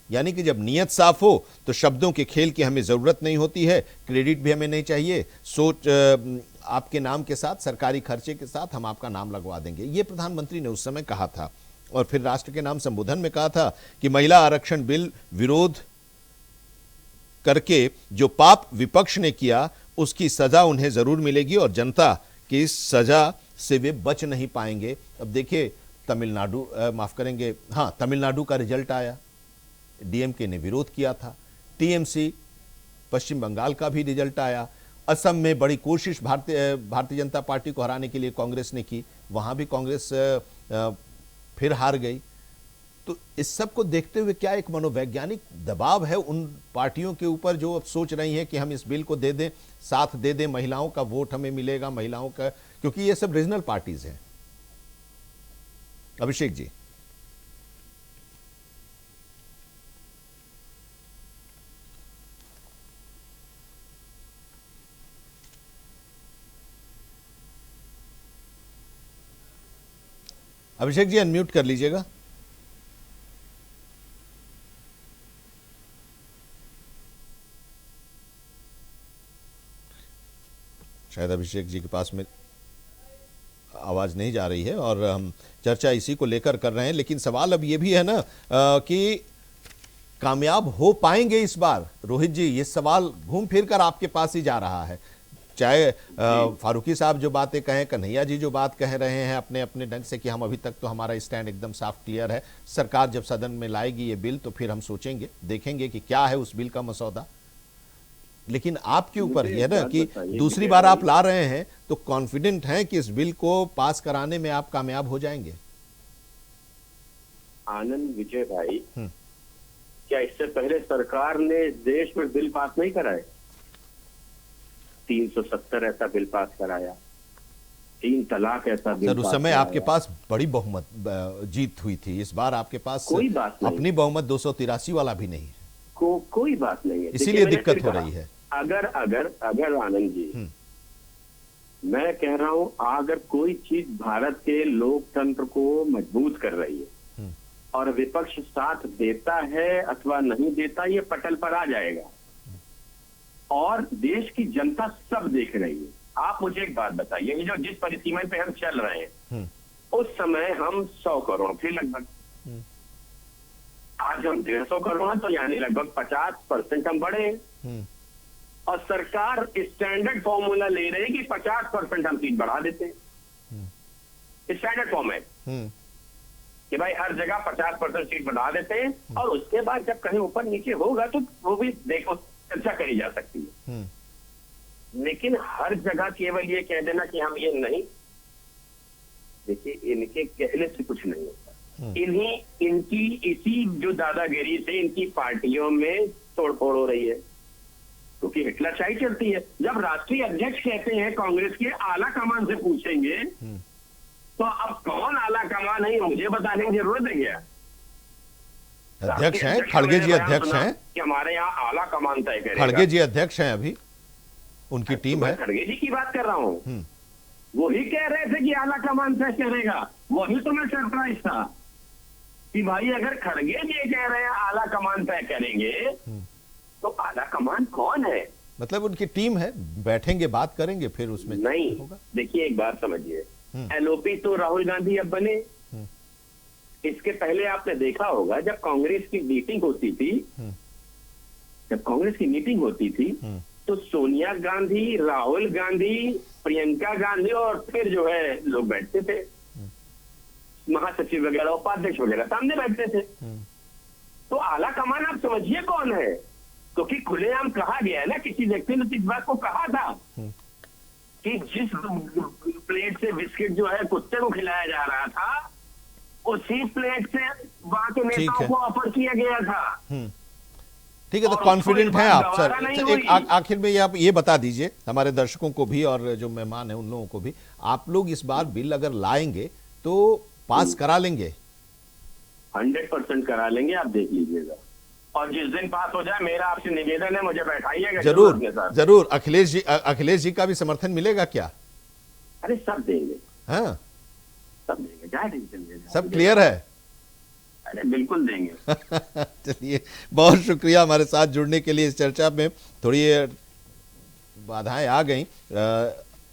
यानी कि जब नीयत साफ हो तो शब्दों के खेल की हमें जरूरत नहीं होती है, क्रेडिट भी हमें नहीं चाहिए, सोच आपके नाम के साथ, सरकारी खर्चे के साथ हम आपका नाम लगवा देंगे, ये प्रधानमंत्री ने उस समय कहा था। और फिर राष्ट्र के नाम संबोधन में कहा था कि महिला आरक्षण बिल विरोध करके जो पाप विपक्ष ने किया उसकी सजा उन्हें जरूर मिलेगी और जनता की इस सजा से वे बच नहीं पाएंगे। अब देखिए तमिलनाडु, माफ करेंगे, हाँ, तमिलनाडु का रिजल्ट आया, डीएमके ने विरोध किया था, टीएमसी पश्चिम बंगाल का भी रिजल्ट आया, असम में बड़ी कोशिश भारतीय जनता पार्टी को हराने के लिए कांग्रेस ने की, वहां भी कांग्रेस फिर हार गई। तो इस सब को देखते हुए क्या एक मनोवैज्ञानिक दबाव है उन पार्टियों के ऊपर जो अब सोच रही हैं कि हम इस बिल को दे दें, साथ दे दें, महिलाओं का वोट हमें मिलेगा, महिलाओं का, क्योंकि ये सब रीजनल पार्टीज हैं। अभिषेक जी। अभिषेक जी अनम्यूट कर लीजिएगा। शायद अभिषेक जी के पास में आवाज नहीं जा रही है और हम चर्चा इसी को लेकर कर रहे हैं। लेकिन सवाल अब ये भी है ना कि कामयाब हो पाएंगे इस बार? रोहित जी, ये सवाल घूम फिर कर आपके पास ही जा रहा है। चाहे फारूकी साहब जो बातें कहें, कन्हैया जी जो बात कह रहे हैं अपने अपने ढंग से कि हम अभी तक तो हमारा स्टैंड एकदम साफ क्लियर है, सरकार जब सदन में लाएगी ये बिल तो फिर हम सोचेंगे, देखेंगे कि क्या है उस बिल का मसौदा। लेकिन आपके ऊपर है ना कि दूसरी बार आप ला रहे हैं तो कॉन्फिडेंट हैं कि इस बिल को पास कराने में आप कामयाब हो जाएंगे? आनंद विजय भाई, क्या इससे पहले सरकार ने देश में बिल पास नहीं कराए? 370 ऐसा बिल पास कराया, 3 तलाक ऐसा बिल। सर उस समय आपके पास बड़ी बहुमत जीत हुई थी, इस बार आपके पास कोई बात नहीं, अपनी बहुमत 283 वाला भी नहीं है, कोई बात नहीं है, इसीलिए दिक्कत हो रही है। अगर आनंद जी, मैं कह रहा हूं, अगर कोई चीज भारत के लोकतंत्र को मजबूत कर रही है और विपक्ष साथ देता है अथवा नहीं देता, ये पटल पर आ जाएगा और देश की जनता सब देख रही है। आप मुझे एक बात बताइए, ये जो जिस परिसीमन पे हम चल रहे हैं उस समय हम 100 करोड़ थे लगभग, आज हम 150 करोड़, तो यानी लगभग 50% हम बढ़े। और सरकार स्टैंडर्ड फॉर्मूला ले रही है कि 50% हम सीट बढ़ा देते हैं, स्टैंडर्ड फॉर्मेट कि भाई हर जगह 50% सीट बढ़ा देते हैं और उसके बाद जब कहीं ऊपर नीचे होगा तो वो भी देखो चर्चा करी जा सकती है। लेकिन हर जगह केवल ये कह देना कि हम ये नहीं, देखिए इनके कहने से कुछ नहीं होता, इनकी इसी जो दादागिरी से इनकी पार्टियों में तोड़फोड़ हो रही है, क्योंकि हिटलरशाही चलती है। जब राष्ट्रीय अध्यक्ष कहते हैं कांग्रेस के आला कमान से पूछेंगे तो अब कौन आला कमान है मुझे बताने की जरूरत है क्या? अध्यक्ष हैं, खड़गे जी अध्यक्ष हैं कि हमारे हमारे यहाँ आला कमान तय करेगा। खड़गे जी अध्यक्ष हैं अभी, उनकी टीम है। खड़गे जी की बात कर रहा हूँ, वही कह रहे थे कि आला कमान तय करेगा। वही तो मैं सरप्राइज था कि भाई अगर खड़गे जी कह रहे हैं आला कमान तय करेंगे तो आला कमान कौन है? मतलब उनकी टीम है, बैठेंगे बात करेंगे फिर उसमें नहीं होगा। देखिए एक बात समझिए, एलओपी तो राहुल गांधी अब बने। इसके पहले आपने देखा होगा जब कांग्रेस की मीटिंग होती थी, तो सोनिया गांधी, राहुल गांधी, प्रियंका गांधी और फिर जो है लोग बैठते थे, महासचिव वगैरह, उपाध्यक्ष वगैरह सामने बैठते थे। तो आला कमान आप समझिए कौन है, क्योंकि खुलेआम कहा गया है ना, किसी व्यक्ति ने इस बात को कहा था कि जिस प्लेट से बिस्किट जो है कुत्ते को खिलाया जा रहा था, उसी प्लेट से वहां के नेताओं को ऑफर किया गया था। ठीक है, तो कॉन्फिडेंट हैं आप सर। एक आखिर में आप ये बता दीजिए हमारे दर्शकों को भी और जो मेहमान हैं उन लोगों को भी, आप लोग इस बार बिल अगर लाएंगे तो पास करा लेंगे? 100% करा लेंगे, आप देख लीजिएगा। और जिस दिन पास हो जाए, मेरा आपसे निवेदन है, मुझे बैठाइएगा जरूर जरूर। अखिलेश जी का भी समर्थन मिलेगा क्या? अरे सब देंगे, हाँ सब देंगे, क्या टेंशन लेना, सब क्लियर है। अरे बिल्कुल देंगे। चलिए, बहुत शुक्रिया हमारे साथ जुड़ने के लिए। इस चर्चा में थोड़ी बाधाएं आ गई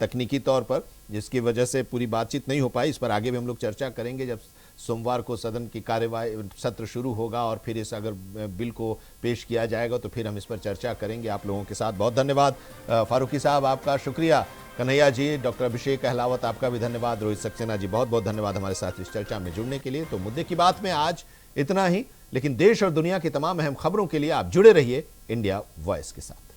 तकनीकी तौर पर, जिसकी वजह से पूरी बातचीत नहीं हो पाई। इस पर आगे भी हम लोग चर्चा करेंगे जब सोमवार को सदन की कार्यवाही सत्र शुरू होगा और फिर इस अगर बिल को पेश किया जाएगा तो फिर हम इस पर चर्चा करेंगे आप लोगों के साथ। बहुत धन्यवाद फारूकी साहब, आपका शुक्रिया। कन्हैया जी, डॉक्टर अभिषेक अहलावत, आपका भी धन्यवाद। रोहित सक्सेना जी, बहुत बहुत धन्यवाद हमारे साथ इस चर्चा में जुड़ने के लिए। तो मुद्दे की बात में आज इतना ही, लेकिन देश और दुनिया की तमाम अहम खबरों के लिए आप जुड़े रहिए इंडिया वॉइस के साथ।